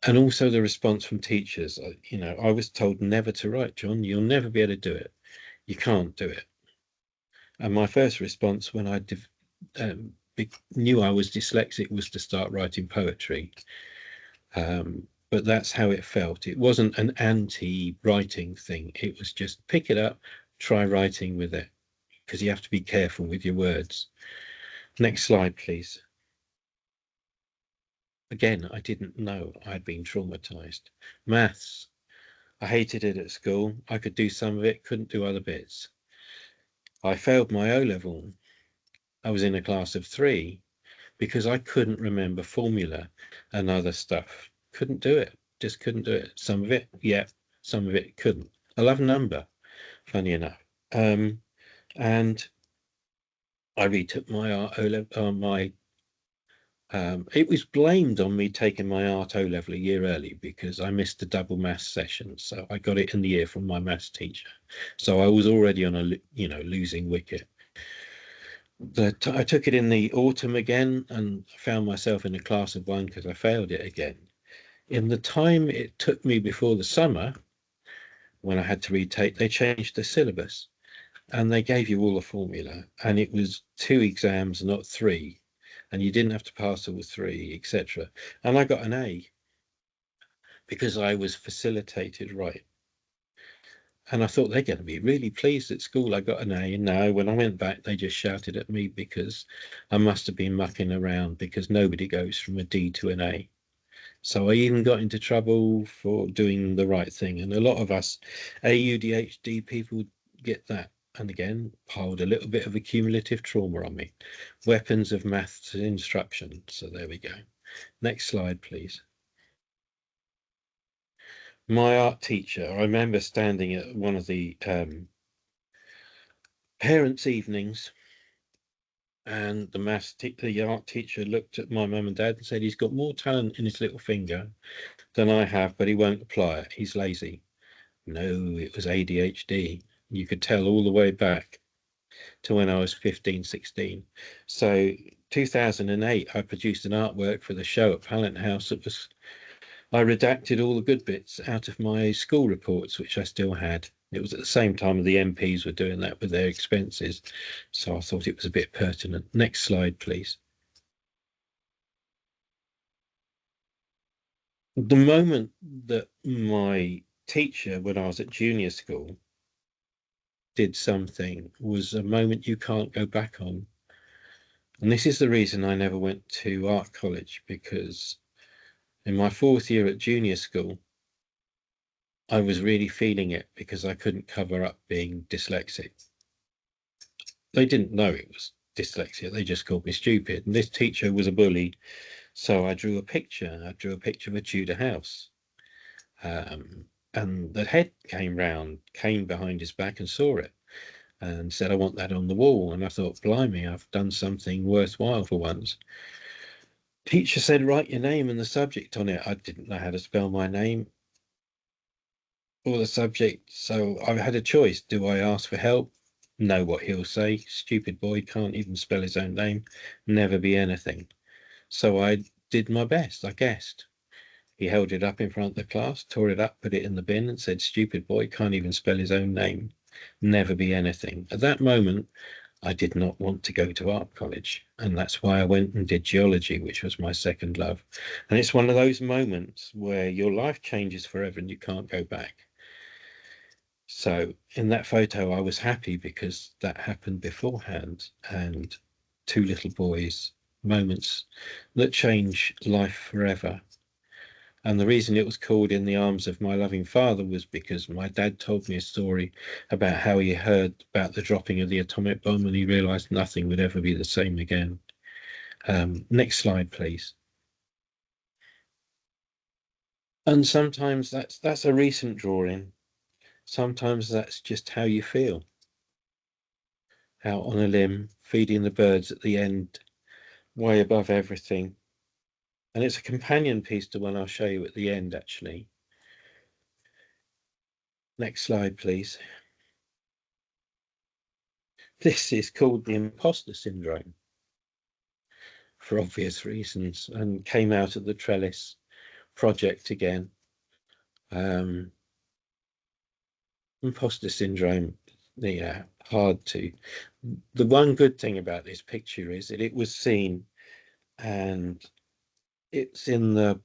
And also the response from teachers. I was told never to write, John. You'll never be able to do it. You can't do it. And my first response when I knew I was dyslexic was to start writing poetry. But that's how it felt. It wasn't an anti-writing thing. It was just pick it up, try writing with it, because you have to be careful with your words. Next slide, please. Again, I didn't know I'd been traumatized. Maths. I hated it at school. I could do some of it, couldn't do other bits. I failed my O-level. I was in a class of 3 because I couldn't remember formula and other stuff. Couldn't do it. Just couldn't do it. Some of it, yeah, some of it couldn't. I love number, funny enough. And I retook my art O-level, it was blamed on me taking my art O-level a year early because I missed the double maths session. So I got it in the year from my maths teacher. So I was already on a losing wicket. I took it in the autumn again and found myself in a class of 1 because I failed it again. In the time it took me before the summer, when I had to retake, they changed the syllabus and they gave you all the formula, and it was 2 exams, not 3. And you didn't have to pass all 3, etc. And I got an A because I was facilitated right. And I thought they're going to be really pleased at school I got an A. And now when I went back, they just shouted at me because I must have been mucking around, because nobody goes from a D to an A. So I even got into trouble for doing the right thing. And a lot of us AUDHD people get that. And again, piled a little bit of accumulative trauma on me. Weapons of maths instruction. So there we go. Next slide, please. My art teacher, I remember standing at one of the parents' evenings, And the art teacher looked at my mum and dad and said, he's got more talent in his little finger than I have, but he won't apply it. He's lazy. No, it was ADHD. You could tell all the way back to when I was 15, 16. So 2008, I produced an artwork for the show at Pallant House. I redacted all the good bits out of my school reports, which I still had. It was at the same time the MPs were doing that with their expenses. So I thought it was a bit pertinent. Next slide, please. The moment that my teacher, when I was at junior school, did something was a moment you can't go back on. And this is the reason I never went to art college, because in my 4th year at junior school, I was really feeling it because I couldn't cover up being dyslexic. They didn't know it was dyslexia, they just called me stupid. And this teacher was a bully, so I drew a picture. I drew a picture of a Tudor house. And the head came behind his back and saw it and said, I want that on the wall. And I thought, blimey, I've done something worthwhile for once. Teacher said, write your name and the subject on it. I didn't know how to spell my name or the subject, so I had a choice. Do I ask for help? Know what he'll say. Stupid boy, can't even spell his own name, never be anything. So I did my best, I guessed. He held it up in front of the class, tore it up, put it in the bin and said, stupid boy, can't even spell his own name, never be anything. At that moment, I did not want to go to art college, and that's why I went and did geology, which was my second love. And it's one of those moments where your life changes forever and you can't go back. So in that photo, I was happy because that happened beforehand, and 2 little boys, moments that change life forever. And the reason it was called In the Arms of My Loving Father was because my dad told me a story about how he heard about the dropping of the atomic bomb and he realized nothing would ever be the same again. Next slide, please. And sometimes that's a recent drawing. Sometimes that's just how you feel. Out on a limb, feeding the birds at the end, way above everything. And it's a companion piece to one I'll show you at the end, actually. Next slide, please. This is called the imposter syndrome, for obvious reasons, and came out of the trellis project again. Imposter syndrome, yeah, hard to. The one good thing about this picture is that it was seen, and it's in the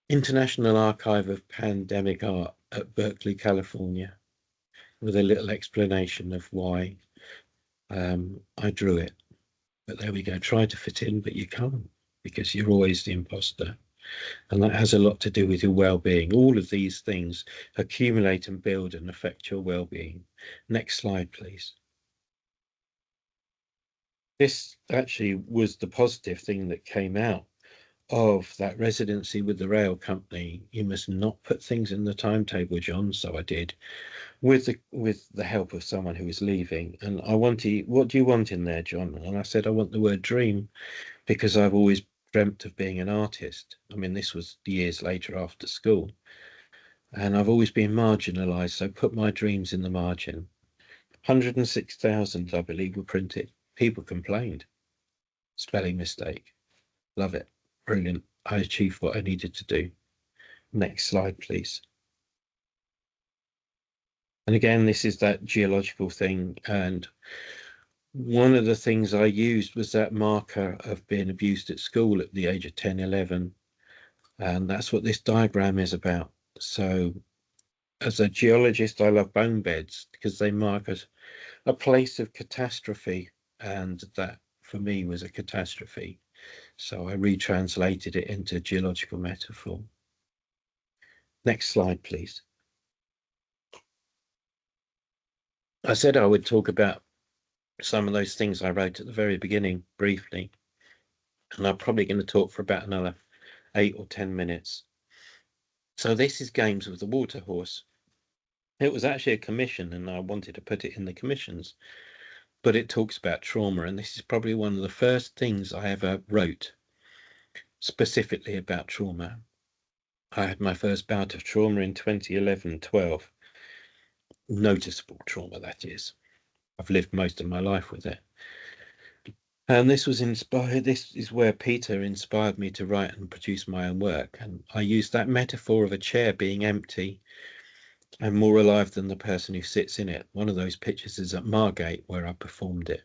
International Archive of Pandemic Art at Berkeley, California, with a little explanation of why I drew it. But there we go, try to fit in, but you can't, because you're always the imposter. And that has a lot to do with your well-being. All of these things accumulate and build and affect your well-being. Next slide, please. This actually was the positive thing that came out of that residency with the rail company. You must not put things in the timetable, John. So I did, with the help of someone who was leaving. And I wanted, what do you want in there, John? And I said, I want the word dream, because I've always dreamt of being an artist. I mean, this was years later after school. And I've always been marginalised, so put my dreams in the margin. 106,000, I believe, were printed. People complained. Spelling mistake. Love it. Brilliant. I achieved what I needed to do. Next slide, please. And again, this is that geological thing. And one of the things I used was that marker of being abused at school at the age of 10, 11. And that's what this diagram is about. So as a geologist, I love bone beds because they mark a place of catastrophe. And that for me was a catastrophe. So I retranslated it into geological metaphor. Next slide, please. I said I would talk about some of those things I wrote at the very beginning briefly, and I'm probably going to talk for about another 8 or 10 minutes. So this is Games with the Water Horse. It was actually a commission, and I wanted to put it in the commissions, but it talks about trauma, and this is probably one of the first things I ever wrote specifically about trauma. I had my first bout of trauma in 2011-12. Noticeable trauma, that is. I've lived most of my life with it. And this is where Peter inspired me to write and produce my own work. And I used that metaphor of a chair being empty and more alive than the person who sits in it. One of those pictures is at Margate, where I performed it.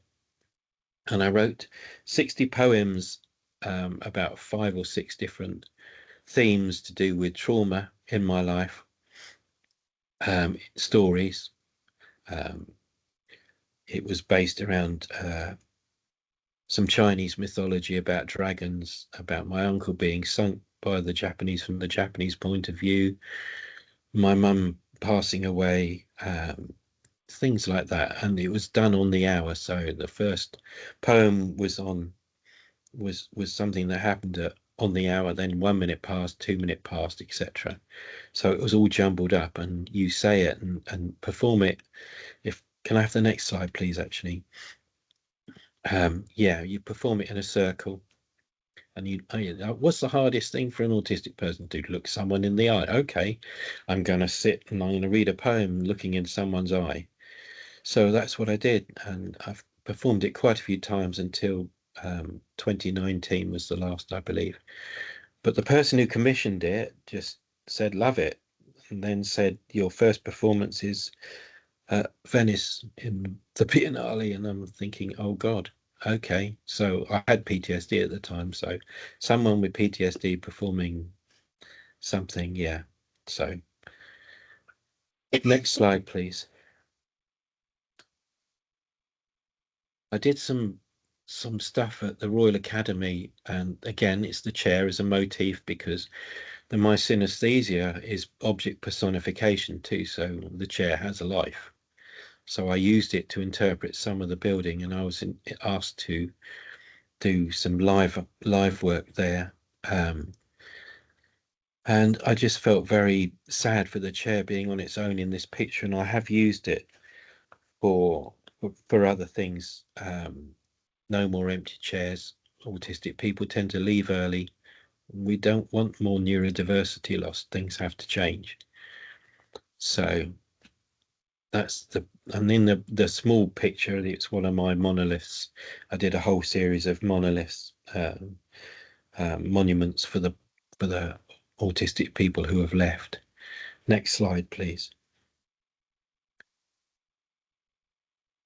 And I wrote 60 poems about 5 or 6 different themes to do with trauma in my life, stories. It was based around some Chinese mythology about dragons, about my uncle being sunk by the Japanese from the Japanese point of view, my mum passing away, things like that. And it was done on the hour. So the first poem was something that happened on the hour, then 1 minute past, 2 minute past, etc. So it was all jumbled up, and you say it and perform it. Can I have the next slide, please, actually? Yeah, you perform it in a circle, and what's the hardest thing for an autistic person to do? Look someone in the eye. Okay, I'm going to sit and I'm going to read a poem looking in someone's eye. So that's what I did, and I've performed it quite a few times until 2019 was the last, I believe. But the person who commissioned it just said, love it, and then said, your first performance is at Venice in the Biennale. And I'm thinking, oh God, okay. So I had PTSD at the time. So someone with PTSD performing something, yeah. So next slide, please. I did some stuff at the Royal Academy, and again, it's the chair as a motif, because my synesthesia is object personification too. So the chair has a life. So I used it to interpret some of the building, and I was asked to do some live work there. And I just felt very sad for the chair being on its own in this picture, and I have used it for other things. No more empty chairs. Autistic people tend to leave early. We don't want more neurodiversity loss. Things have to change. So that's and in the small picture, it's one of my monoliths. I did a whole series of monoliths, monuments for the autistic people who have left. Next slide, please.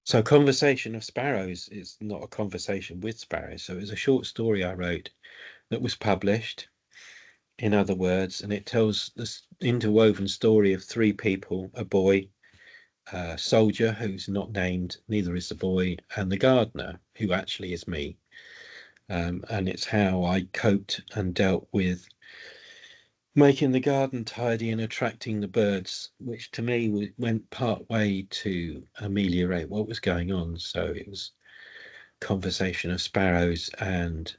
So Conversation of Sparrows is not a conversation with sparrows. So it's a short story I wrote that was published, in other words, and it tells this interwoven story of 3 people, a boy, a soldier who's not named, neither is the boy, and the gardener, who actually is me. And it's how I coped and dealt with making the garden tidy and attracting the birds, which to me went part way to ameliorate what was going on. So it was Conversation of Sparrows, and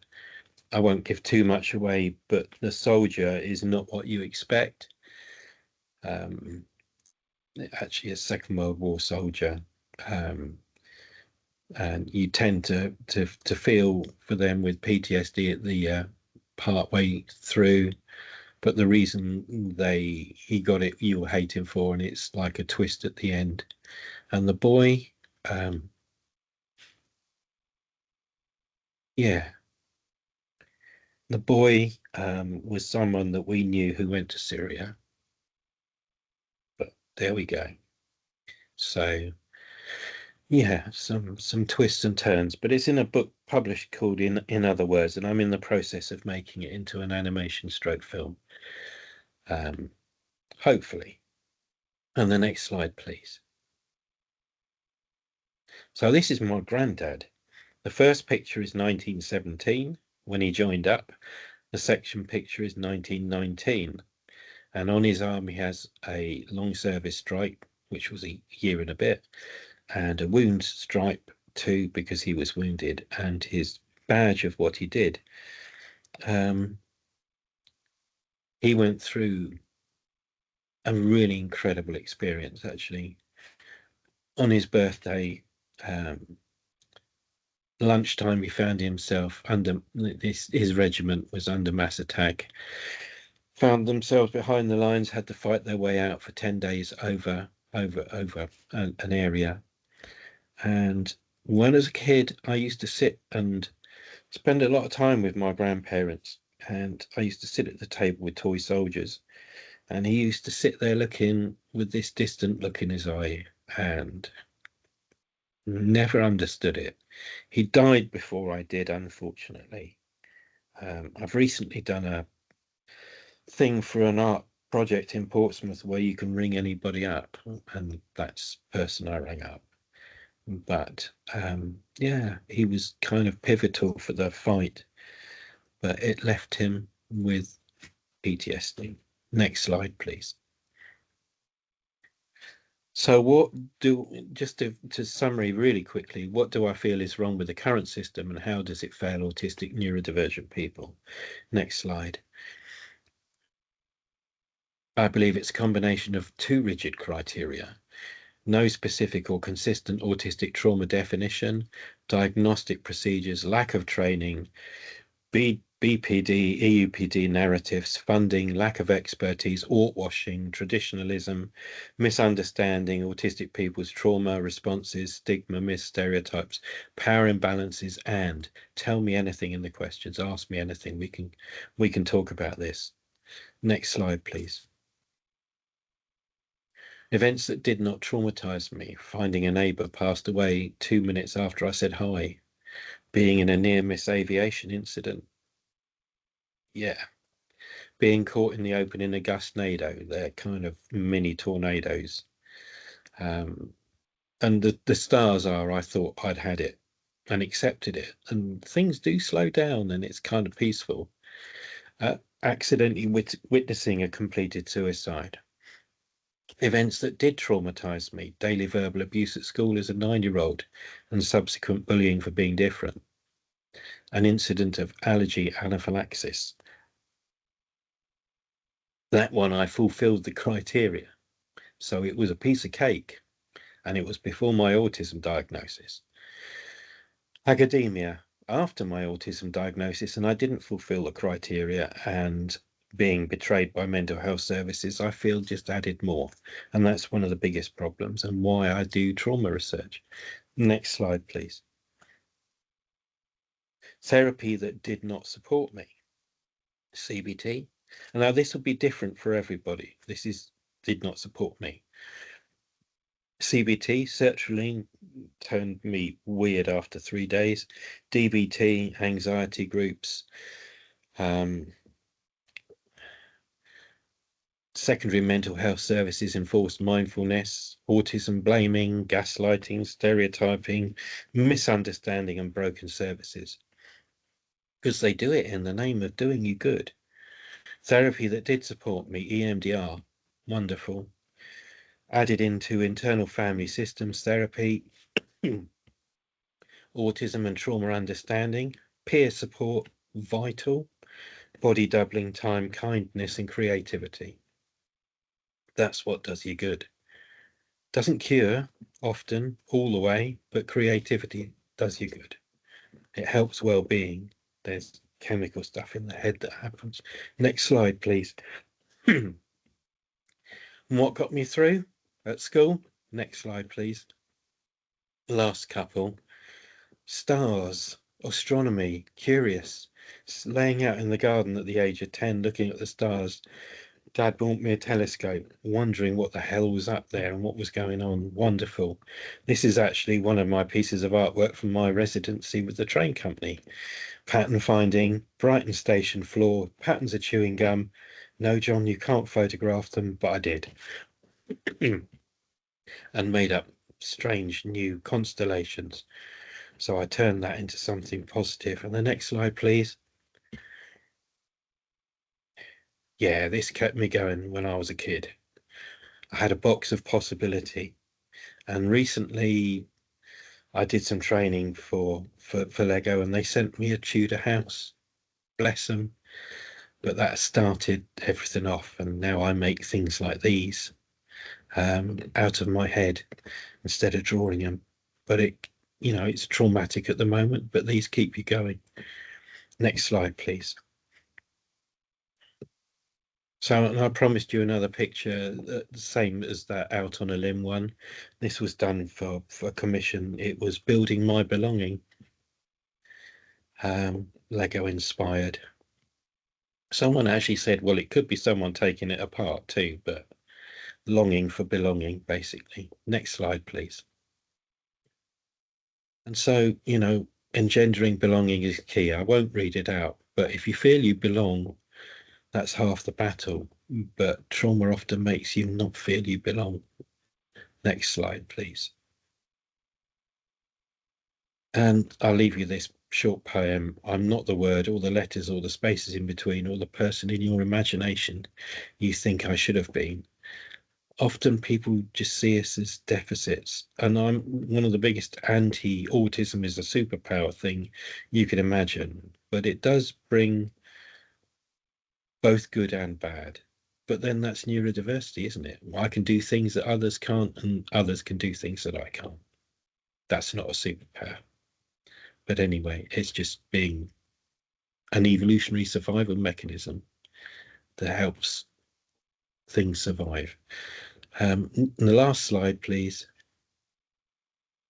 I won't give too much away, but the soldier is not what you expect. Actually a Second World War soldier, and you tend to feel for them with PTSD at the part way through. But the reason he got it, you'll hate him for, and it's like a twist at the end. And the boy, yeah, the boy was someone that we knew who went to Syria. But there we go. So yeah, some twists and turns, but it's in a book published called In Other Words, and I'm in the process of making it into an animation stroke film. Hopefully. And the next slide, please. So this is my granddad. The first picture is 1917 when he joined up. The section picture is 1919. And on his arm, he has a long service stripe, which was a year and a bit, and a wound stripe too, because he was wounded, and his badge of what he did. He went through a really incredible experience, actually. On his birthday, lunchtime, he found himself under his regiment was under mass attack, found themselves behind the lines, had to fight their way out for 10 days over an area. And when I was a kid, I used to sit and spend a lot of time with my grandparents, and I used to sit at the table with toy soldiers, and he used to sit there looking with this distant look in his eye, and never understood it. He died before I did, unfortunately. I've recently done a thing for an art project in Portsmouth where you can ring anybody up, and that's the person I rang up. But yeah, he was kind of pivotal for the fight, but it left him with PTSD. Next slide, please. So what just to summary really quickly, what do I feel is wrong with the current system and how does it fail autistic neurodivergent people? Next slide. I believe it's a combination of two rigid criteria: no specific or consistent autistic trauma definition, diagnostic procedures, lack of training, BPD, EUPD narratives, funding, lack of expertise, washing, traditionalism, misunderstanding autistic people's trauma responses, stigma, myths, stereotypes, power imbalances, and tell me anything in the questions, ask me anything. We can talk about this. Next slide, please. Events that did not traumatize me: finding a neighbor passed away 2 minutes after I said hi, being in a near-miss aviation incident. Yeah. Being caught in the open in a gustnado. They're kind of mini tornadoes. And the stars are, I thought I'd had it and accepted it. And things do slow down and it's kind of peaceful. Accidentally witnessing a completed suicide. Events that did traumatize me: daily verbal abuse at school as a 9-year-old and subsequent bullying for being different. An incident of allergy anaphylaxis. That one, I fulfilled the criteria. So it was a piece of cake, and it was before my autism diagnosis. Academia, after my autism diagnosis, and I didn't fulfill the criteria, and being betrayed by mental health services, I feel just added more. And that's one of the biggest problems and why I do trauma research. Next slide, please. Therapy that did not support me. CBT. And now this will be different for everybody. This did not support me. CBT, sertraline, turned me weird after 3 days. DBT, anxiety groups, secondary mental health services enforced mindfulness, autism blaming, gaslighting, stereotyping, misunderstanding, and broken services. Because they do it in the name of doing you good. Therapy that did support me, EMDR, wonderful. Added into internal family systems therapy, autism and trauma understanding, peer support, vital, body doubling time, kindness, and creativity. That's what does you good. Doesn't cure often all the way, but creativity does you good. It helps well-being. There's chemical stuff in the head that happens. Next slide, please. What got me through at school? Next slide, please. Last couple. Stars, astronomy, curious, laying out in the garden at the age of 10, looking at the stars. Dad bought me a telescope, wondering what the hell was up there and what was going on. Wonderful. This is actually one of my pieces of artwork from my residency with the train company. Pattern finding, Brighton station floor, patterns of chewing gum. No, John, you can't photograph them, but I did. And made up strange new constellations. So I turned that into something positive. And the next slide, please. Yeah, this kept me going when I was a kid. I had a box of possibility. And recently I did some training for Lego and they sent me a Tudor house. Bless them. but that started everything off, and now I make things like these out of my head instead of drawing them. But it's traumatic at the moment, but these keep you going. Next slide, please. So I promised you another picture, the same as that out on a limb one. This was done for commission. It was building my belonging, Lego inspired. Someone actually said, well, it could be someone taking it apart too, but longing for belonging, basically. Next slide, please. And so, engendering belonging is key. I won't read it out, but if you feel you belong, that's half the battle. But trauma often makes you not feel you belong. Next slide, please. And I'll leave you this short poem. I'm not the word or the letters or the spaces in between or the person in your imagination you think I should have been. Often people just see us as deficits, and I'm one of the biggest anti-autism is a superpower thing you could imagine, but it does bring both good and bad. But then that's neurodiversity, isn't it? I can do things that others can't, and others can do things that I can't. That's not a superpower. But anyway, it's just being an evolutionary survival mechanism that helps things survive. The last slide, please.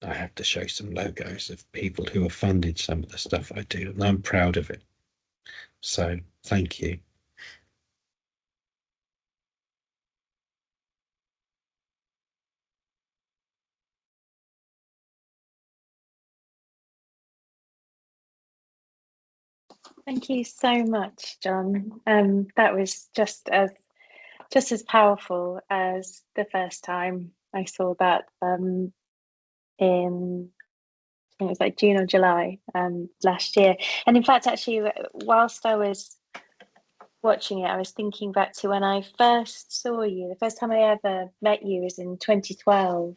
I have to show some logos of people who have funded some of the stuff I do, and I'm proud of it. So thank you. Thank you so much, Jon. That was just as powerful as the first time I saw that in I think it was like June or July last year. And in fact, actually, whilst I was watching it, I was thinking back to when I first saw you. The first time I ever met you was in 2012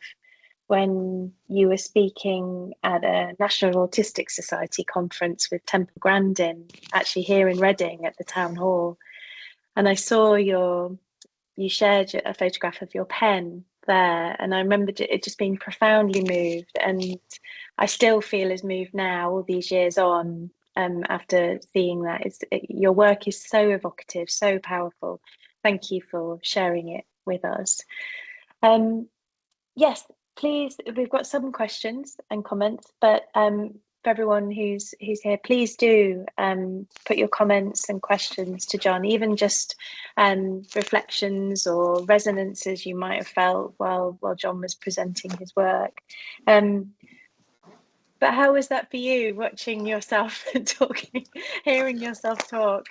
when you were speaking at a National Autistic Society conference with Temple Grandin, actually here in Reading at the town hall. And I saw you shared a photograph of your pen there, and I remember it just being profoundly moved, and I still feel as moved now, all these years on, after seeing that. Your work is so evocative, so powerful. Thank you for sharing it with us. Yes, please, we've got some questions and comments, but for everyone who's here, please do put your comments and questions to Jon, even just reflections or resonances you might have felt while Jon was presenting his work. But how was that for you, watching yourself talking, hearing yourself talk?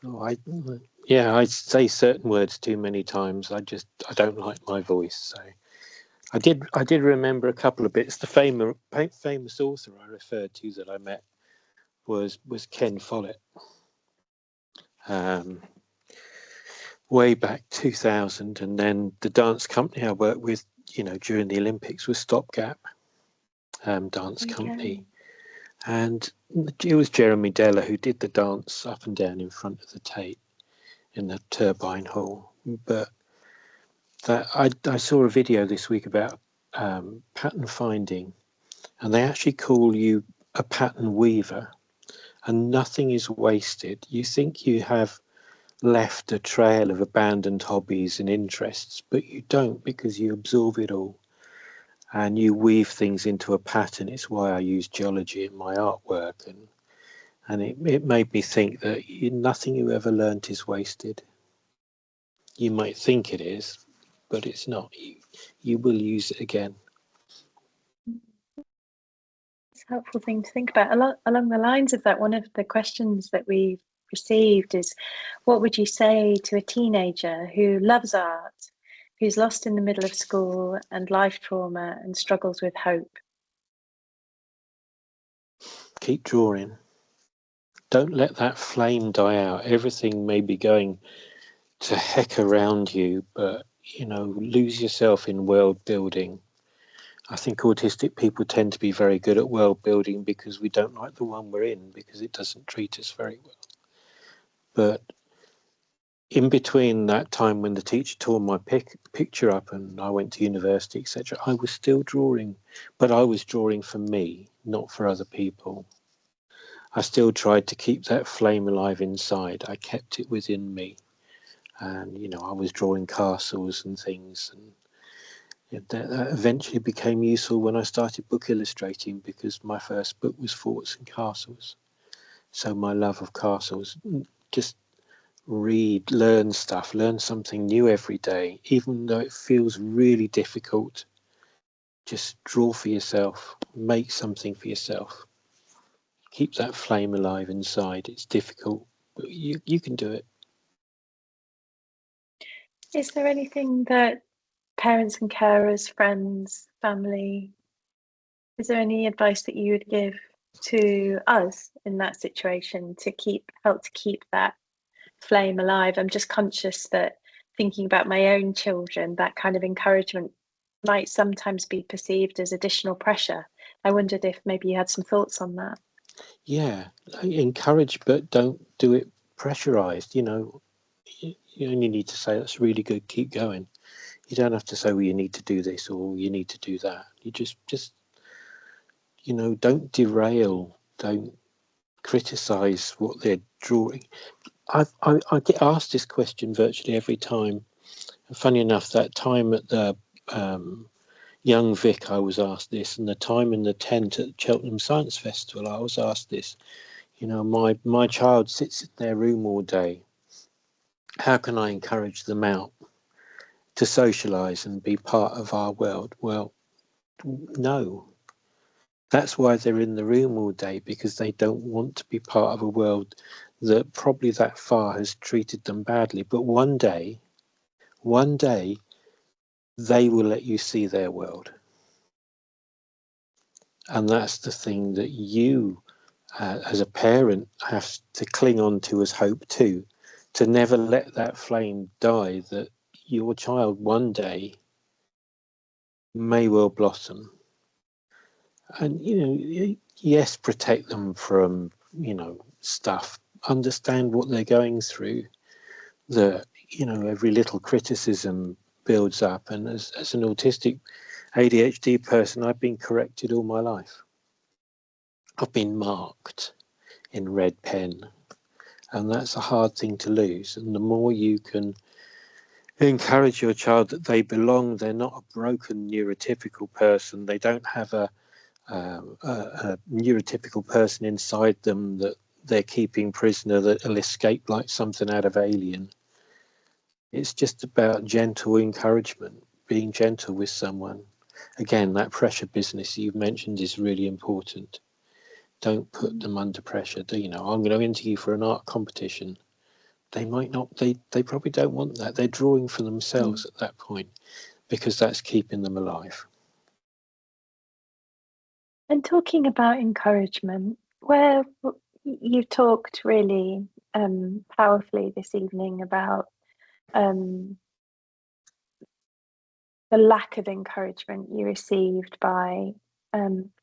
Oh, I say certain words too many times. I don't like my voice, so I did remember a couple of bits. The famous author I referred to that I met was Ken Follett, way back 2000, and then the dance company I worked with, during the Olympics was Stopgap dance company, and it was Jeremy Deller who did the dance up and down in front of the Tate in the Turbine Hall. But that I saw a video this week about pattern finding, and they actually call you a pattern weaver, and nothing is wasted. You think you have left a trail of abandoned hobbies and interests, but you don't, because you absorb it all and you weave things into a pattern. It's why I use geology in my artwork, and it made me think that nothing you ever learnt is wasted. You might think it is, but it's not. You will use it again. It's a helpful thing to think about. Along the lines of that, one of the questions that we've received is, what would you say to a teenager who loves art, who's lost in the middle of school and life trauma and struggles with hope? Keep drawing. Don't let that flame die out. Everything may be going to heck around you, but lose yourself in world building. I think autistic people tend to be very good at world building because we don't like the one we're in, because it doesn't treat us very well. But in between that time when the teacher tore my picture up and I went to university, etc., I was still drawing, but I was drawing for me, not for other people. I still tried to keep that flame alive inside. I kept it within me. And, you know, I was drawing castles and things. And that eventually became useful when I started book illustrating, because my first book was Forts and Castles. So my love of castles, just read, learn stuff, learn something new every day, even though it feels really difficult. Just draw for yourself, make something for yourself. Keep that flame alive inside. It's difficult, but you can do it. Is there anything that parents and carers, friends, family, is there any advice that you would give to us in that situation to help to keep that flame alive? I'm just conscious that thinking about my own children, that kind of encouragement might sometimes be perceived as additional pressure. I wondered if maybe you had some thoughts on that. Yeah, encourage, but don't do it pressurized. You know, you only need to say, that's really good, keep going. You don't have to say, well, you need to do this or you need to do that. You just you know, don't derail, don't criticize what they're drawing. I get asked this question virtually every time. And funny enough, that time at the Young Vic, I was asked this, and the time in the tent at Cheltenham Science Festival, I was asked this. You know, my child sits in their room all day. How can I encourage them out to socialise and be part of our world? Well, no. That's why they're in the room all day, because they don't want to be part of a world that probably that far has treated them badly. But one day, they will let you see their world. And that's the thing that you, as a parent, have to cling on to as hope too, to never let that flame die, that your child one day may well blossom. And, you know, yes, protect them from, you know, stuff, understand what they're going through, that, you know, every little criticism builds up. And as an autistic ADHD person, I've been corrected all my life. I've been marked in red pen, and that's a hard thing to lose. And the more you can encourage your child that they belong, they're not a broken neurotypical person, they don't have a neurotypical person inside them that they're keeping prisoner that'll escape like something out of Alien. It's just about gentle encouragement, being gentle with someone. Again, that pressure business you've mentioned is really important. Don't put them under pressure. You know, I'm going to enter you for an art competition. They might not, they probably don't want that. They're drawing for themselves at that point, because that's keeping them alive. And talking about encouragement, where you talked really powerfully this evening about the lack of encouragement you received by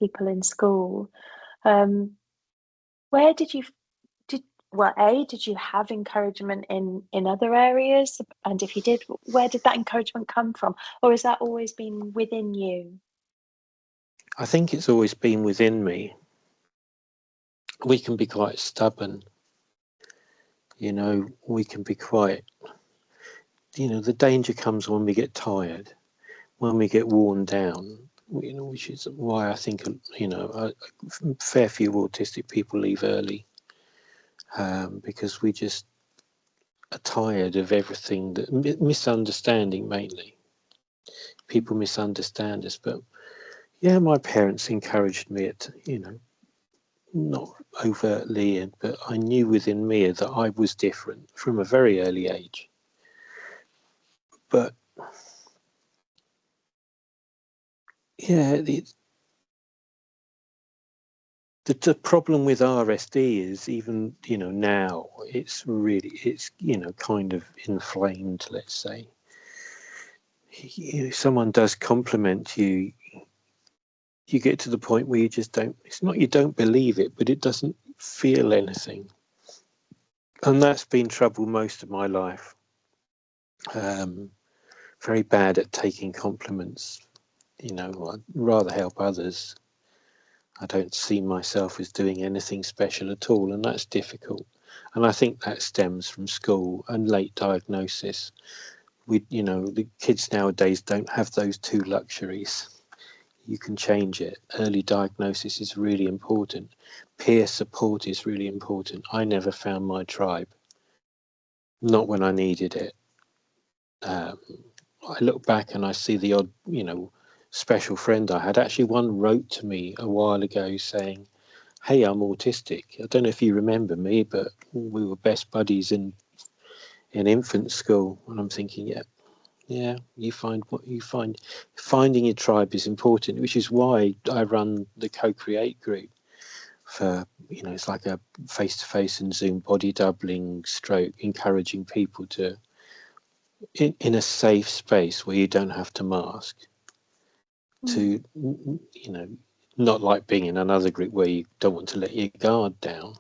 people in school. Where did you have encouragement in other areas? And if you did, where did that encouragement come from? Or has that always been within you? I think it's always been within me. We can be quite stubborn. You know, we can be quite, you know, the danger comes when we get tired, when we get worn down, you know, which is why I think, you know, a fair few autistic people leave early, because we just are tired of everything, that misunderstanding mainly. People misunderstand us. But yeah, my parents encouraged me at, you know, not overtly, but I knew within me that I was different from a very early age. But yeah, the problem with RSD is, even, you know, now it's you know, kind of inflamed, let's say. If someone does compliment you, you get to the point where you just don't, it's not you don't believe it, but it doesn't feel anything. And that's been trouble most of my life. Very bad at taking compliments. You know, I'd rather help others. I don't see myself as doing anything special at all, and that's difficult. And I think that stems from school and late diagnosis. The kids nowadays don't have those two luxuries. You can change it. Early diagnosis is really important. Peer support is really important. I never found my tribe, not when I needed it. I look back and I see the odd, special friend I had. Actually, one wrote to me a while ago saying, "Hey, I'm autistic. I don't know if you remember me, but we were best buddies in infant school." And I'm thinking, yeah, you find what you find. Finding your tribe is important, which is why I run the Co-Create group for, it's like a face-to-face and Zoom body doubling stroke, encouraging people to, in a safe space where you don't have to mask, to, not like being in another group where you don't want to let your guard down,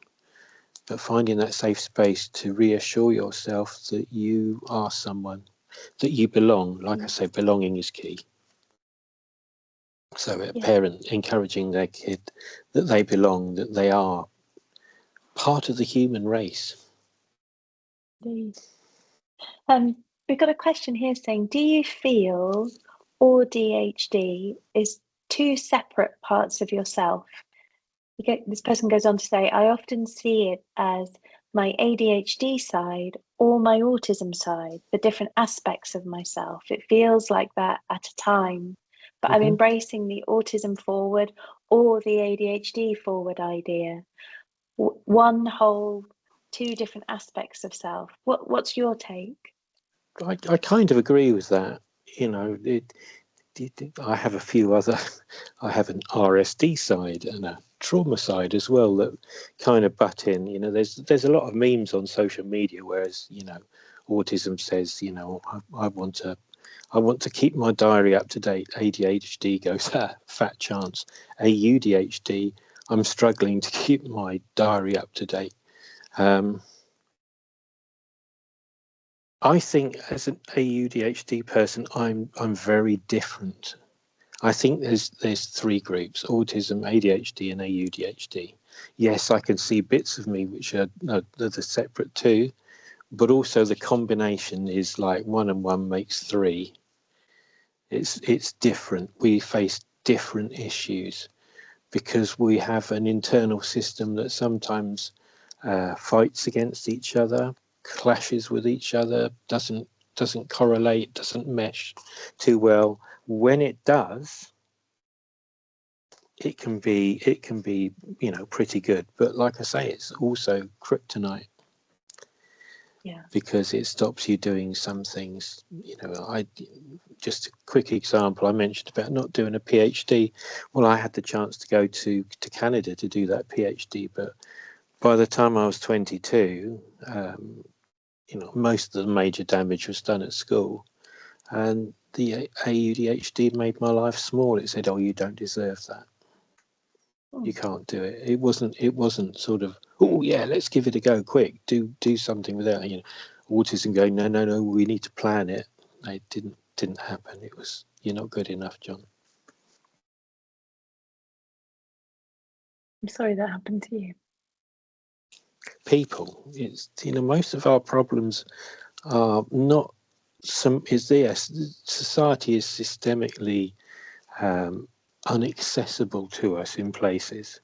but finding that safe space to reassure yourself that you are someone, that you belong. Like I say, belonging is key. So a parent encouraging their kid that they belong, that they are part of the human race. Indeed. We've got a question here saying, do you feel ADHD is two separate parts of yourself? This person goes on to say, I often see it as my ADHD side or my autism side, the different aspects of myself. It feels like that at a time, but I'm embracing the autism forward or the ADHD forward idea. One whole, two different aspects of self. What's your take? I kind of agree with that. I have a few other, I have an RSD side and a trauma side as well that kind of butt in. There's a lot of memes on social media, whereas, autism says, I want to keep my diary up to date. ADHD goes, fat chance. AUDHD, I'm struggling to keep my diary up to date. I think as an AUDHD person, I'm very different. I think there's three groups: autism, ADHD, and AUDHD. Yes, I can see bits of me which are the separate two, but also the combination is like 1 and 1 makes 3. It's different. We face different issues because we have an internal system that sometimes fights against each other, clashes with each other, doesn't correlate, doesn't mesh too well. When it does, it can be pretty good, but like I say, it's also kryptonite. Because it stops you doing some things. I just a quick example, I mentioned about not doing a PhD. Well, I had the chance to go to Canada to do that PhD, but by the time I was 22, most of the major damage was done at school, and the AUDHD made my life small. It said, "Oh, you don't deserve that. You can't do it." It wasn't sort of, "Oh yeah, let's give it a go, quick, do something with that." Autism going, no, we need to plan it. It didn't happen. It was, "You're not good enough, John." I'm sorry that happened to you. People, it's most of our problems are not society is systemically unaccessible to us in places,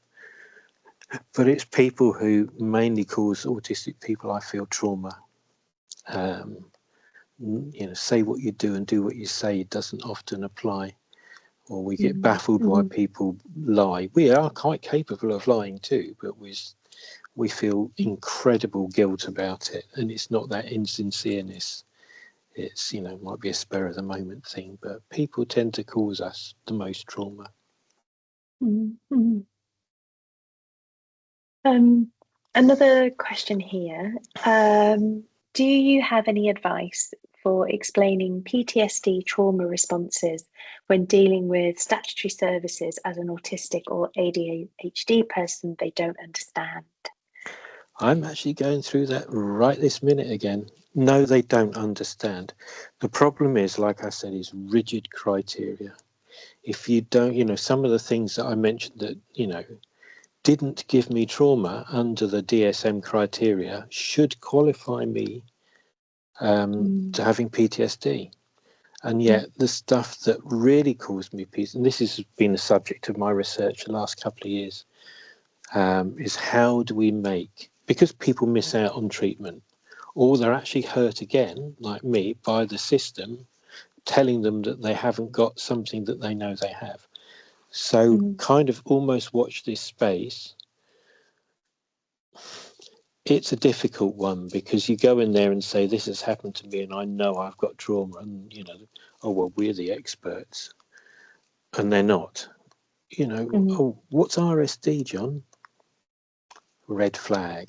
but it's people who mainly cause autistic people, I feel, trauma. Say what you do and do what you say doesn't often apply, or we get baffled why people lie. We are quite capable of lying too, but we feel incredible guilt about it, and it's not that insincereness. It's might be a spur of the moment thing, but people tend to cause us the most trauma. Another question here. Do you have any advice for explaining PTSD trauma responses when dealing with statutory services as an autistic or ADHD person they don't understand? I'm actually going through that right this minute again. No, they don't understand. The problem is, like I said, is rigid criteria. If you don't, some of the things that I mentioned that, didn't give me trauma under the DSM criteria should qualify me to having PTSD. And yet the stuff that really caused me peace, and this has been the subject of my research the last couple of years, is how do we make, because people miss out on treatment, or they're actually hurt again, like me, by the system telling them that they haven't got something that they know they have. So kind of almost watch this space. It's a difficult one because you go in there and say, this has happened to me and I know I've got trauma, and, oh, well, we're the experts. And they're not. Oh, what's RSD, John? Red flag.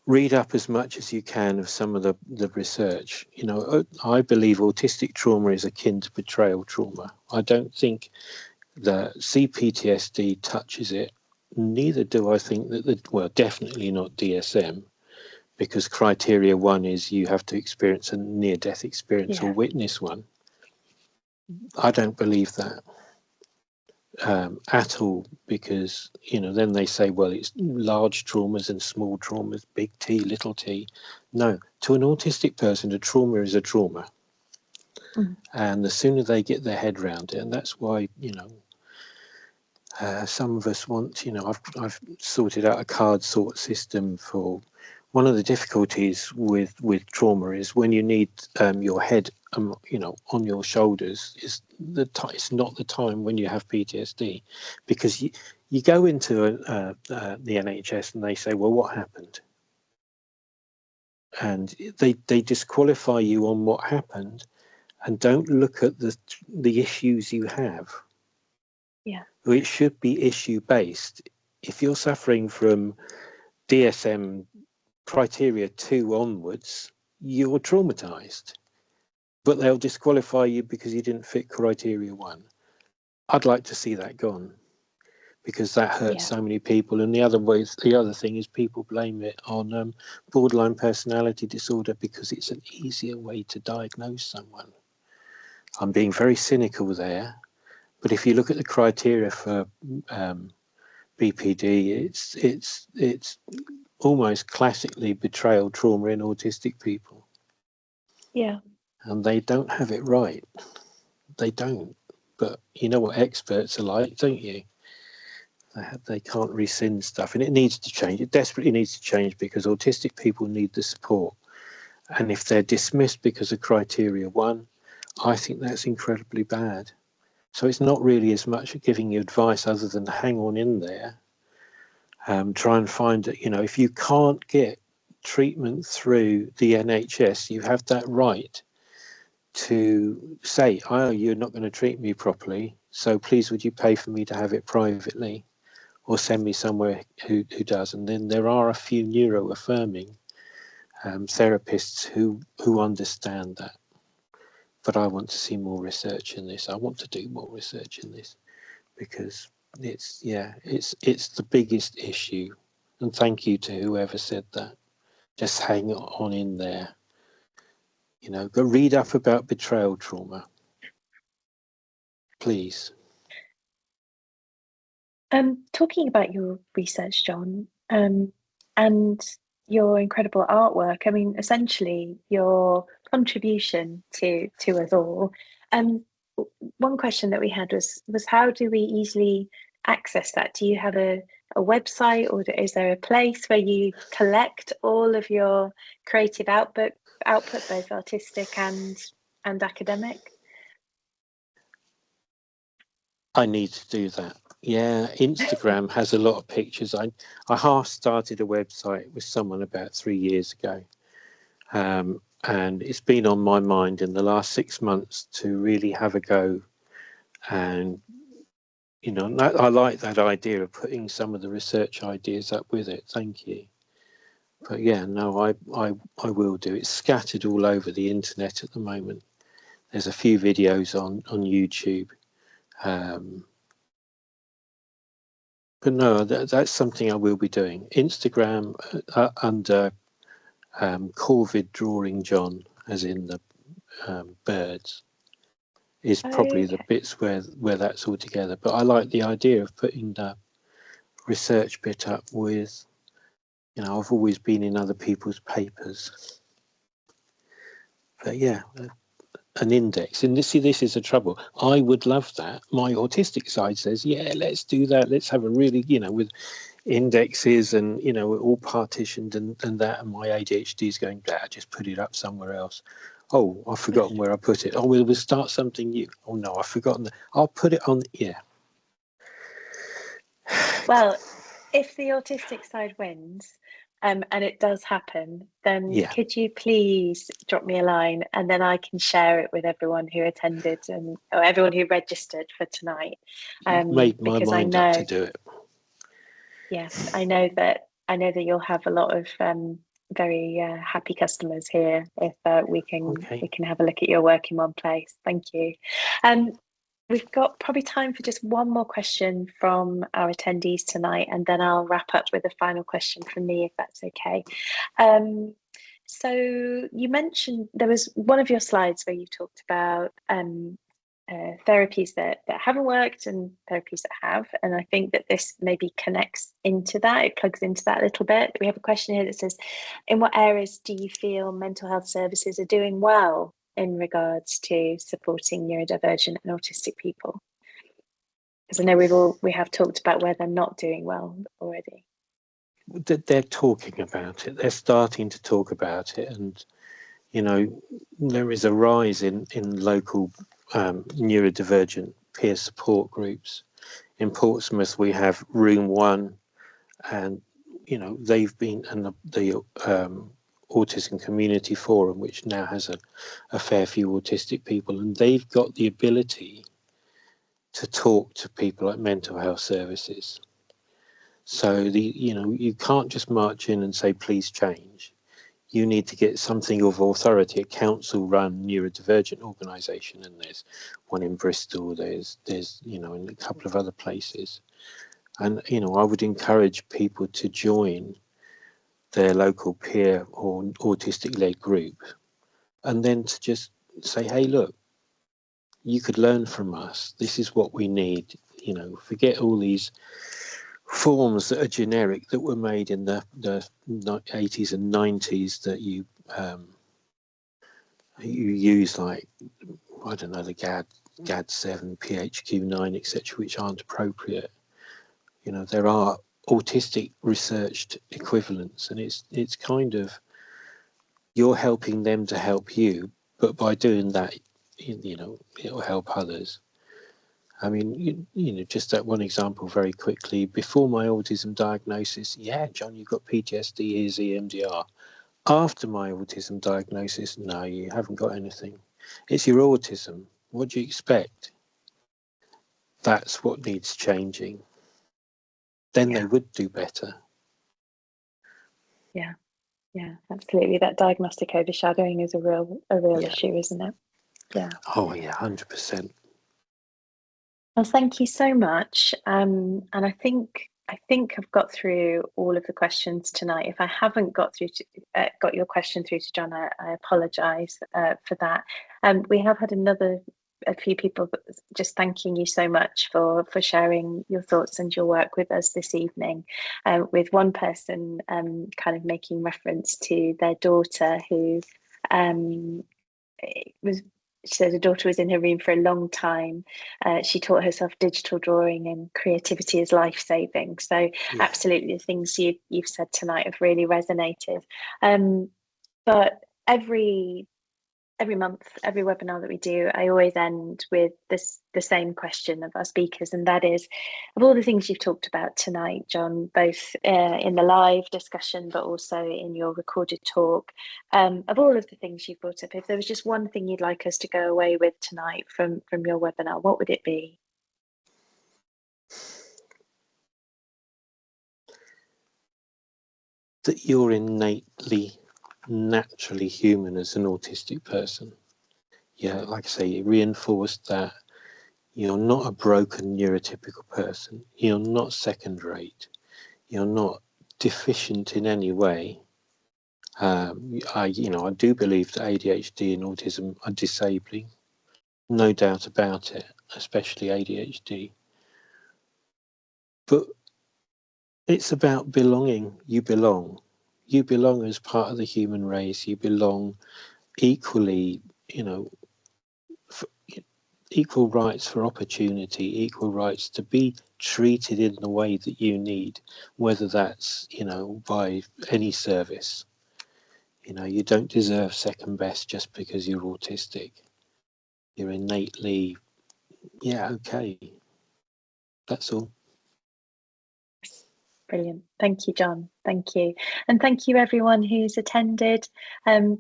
Read up as much as you can of some of the research. I believe autistic trauma is akin to betrayal trauma. I don't think the CPTSD touches it. Neither do I think that definitely not DSM, because criteria 1 is you have to experience a near-death experience or witness one. I don't believe that at all, because then they say, well, it's large traumas and small traumas, big T, little t. No, to an autistic person, a trauma is a trauma, and the sooner they get their head around it, and that's why some of us want, I've sorted out a card sort system for. One of the difficulties with trauma is when you need your head, on your shoulders, is it's not the time when you have PTSD, because you go into the NHS and they say, well, what happened? And they disqualify you on what happened and don't look at the issues you have. Yeah. It should be issue based. If you're suffering from DSM criteria 2 onwards, you're traumatized, but they'll disqualify you because you didn't fit criteria 1. I'd like to see that gone, because that hurts so many people. And the other thing is people blame it on borderline personality disorder because it's an easier way to diagnose someone. I'm being very cynical there, but if you look at the criteria for BPD, it's almost classically betrayal trauma in autistic people. Yeah. And they don't have it right. They don't. But you know what experts are like, don't you? They can't rescind stuff, and it needs to change. It desperately needs to change, because autistic people need the support. And if they're dismissed because of criteria 1, I think that's incredibly bad. So it's not really as much giving you advice other than hang on in there. Try and find it. If you can't get treatment through the NHS, you have that right to say, oh, you're not going to treat me properly, so please would you pay for me to have it privately, or send me somewhere who does. And then there are a few neuroaffirming therapists who understand that. But I want to see more research in this. I want to do more research in this, because it's the biggest issue. And thank you to whoever said that. Just hang on in there. Go read up about betrayal trauma, please. Talking about your research, John, and your incredible artwork, I mean, essentially your contribution to us all. One question that we had was how do we easily access that? Do you have a website, or is there a place where you collect all of your creative output, both artistic and academic? I need to do that. Yeah, Instagram has a lot of pictures. I half started a website with someone about 3 years ago. And it's been on my mind in the last 6 months to really have a go. And, I like that idea of putting some of the research ideas up with it. Thank you. But yeah, no, I will do. It's scattered all over the internet at the moment. There's a few videos on YouTube. But no, that's something I will be doing. Instagram under Corvid Drawing John, as in the birds, is probably the Okay. bits where that's all together. But I like the idea of putting the research bit up with, I've always been in other people's papers. But yeah, an index. And this is the trouble. I would love that. My autistic side says, yeah, let's do that. Let's have a really, with indexes and, all partitioned and that. And my ADHD is going, just put it up somewhere else. Oh, I've forgotten where I put it. Oh, we'll start something new. Oh, no, I've forgotten that. I'll put it on. Yeah. Well, if the autistic side wins, and it does happen, then Yeah. could you please drop me a line, and then I can share it with everyone who attended or everyone who registered for tonight. Made my Because mind up to do it. Yeah, I know that you'll have a lot of very happy customers here if we can have a look at your work in one place. Thank you. We've got probably time for just one more question from our attendees tonight, and then I'll wrap up with a final question from me, if that's okay. So you mentioned there was one of your slides where you talked about therapies that haven't worked and therapies that have, and I think that this maybe connects into that. It plugs into that a little bit. We have a question here that says, in what areas do you feel mental health services are doing well in regards to supporting neurodivergent and autistic people? Because I know we have talked about where they're not doing well already. They're talking about it. They're starting to talk about it, and there is a rise in local neurodivergent peer support groups. In Portsmouth, we have Room 1, and they've been, and the Autism Community Forum, which now has a fair few autistic people, and they've got the ability to talk to people at mental health services. So you can't just march in and say, please change. You need to get something of authority. A council-run neurodivergent organisation, and there's one in Bristol. There's in a couple of other places, and I would encourage people to join their local peer or autistic-led group, and then to just say, hey, look, you could learn from us. This is what we need. Forget all these forms that are generic that were made in the 80s and 90s that you use, like, I don't know, the GAD7, PHQ9, etc., which aren't appropriate. There are autistic researched equivalents, and it's kind of, you're helping them to help you, but by doing that, it'll help others. I mean, just that one example very quickly. Before my autism diagnosis, yeah, John, you've got PTSD, here's EMDR. After my autism diagnosis, no, you haven't got anything. It's your autism. What do you expect? That's what needs changing. Then they would do better. Yeah, absolutely. That diagnostic overshadowing is a real issue, isn't it? Yeah. Oh yeah, 100%. Well, thank you so much. And I think I've got through all of the questions tonight. If I haven't got your question through to John, I apologise for that. We have had a few people just thanking you so much for sharing your thoughts and your work with us this evening. With one person kind of making reference to their daughter who she said her daughter was in her room for a long time. She taught herself digital drawing, and creativity is life-saving. So absolutely, the things you've said tonight have really resonated. But every month, every webinar that we do, I always end with the same question of our speakers, and that is, of all the things you've talked about tonight, John, both in the live discussion but also in your recorded talk, of all of the things you've brought up, if there was just one thing you'd like us to go away with tonight from your webinar, what would it be? That you're innately, naturally human as an autistic person. Yeah, like I say, it reinforced that You're not a broken neurotypical person. You're not second rate. You're not deficient in any way. I do believe that ADHD and autism are disabling, no doubt about it, especially ADHD. But it's about belonging. You belong. You belong as part of the human race. You belong equally, equal rights for opportunity, equal rights to be treated in the way that you need, whether that's, by any service. You don't deserve second best just because you're autistic. You're innately, okay. That's all. Brilliant. Thank you, Jon. Thank you. And thank you everyone who's attended.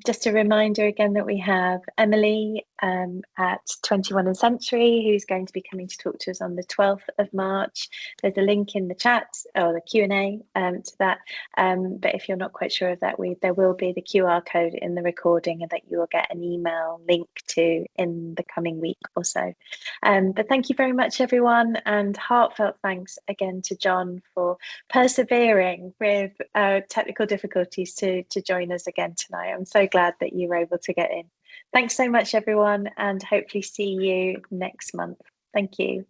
Just a reminder again that we have Emily at 21 and Century, who's going to be coming to talk to us on the 12th of March. There's a link in the chat or the Q&A to that. But if you're not quite sure of that, there will be the QR code in the recording and that you will get an email link to in the coming week or so. But thank you very much, everyone, and heartfelt thanks again to Jon for persevering with technical difficulties to join us again tonight. I'm so glad that you were able to get in. Thanks so much, everyone, and hopefully see you next month. Thank you.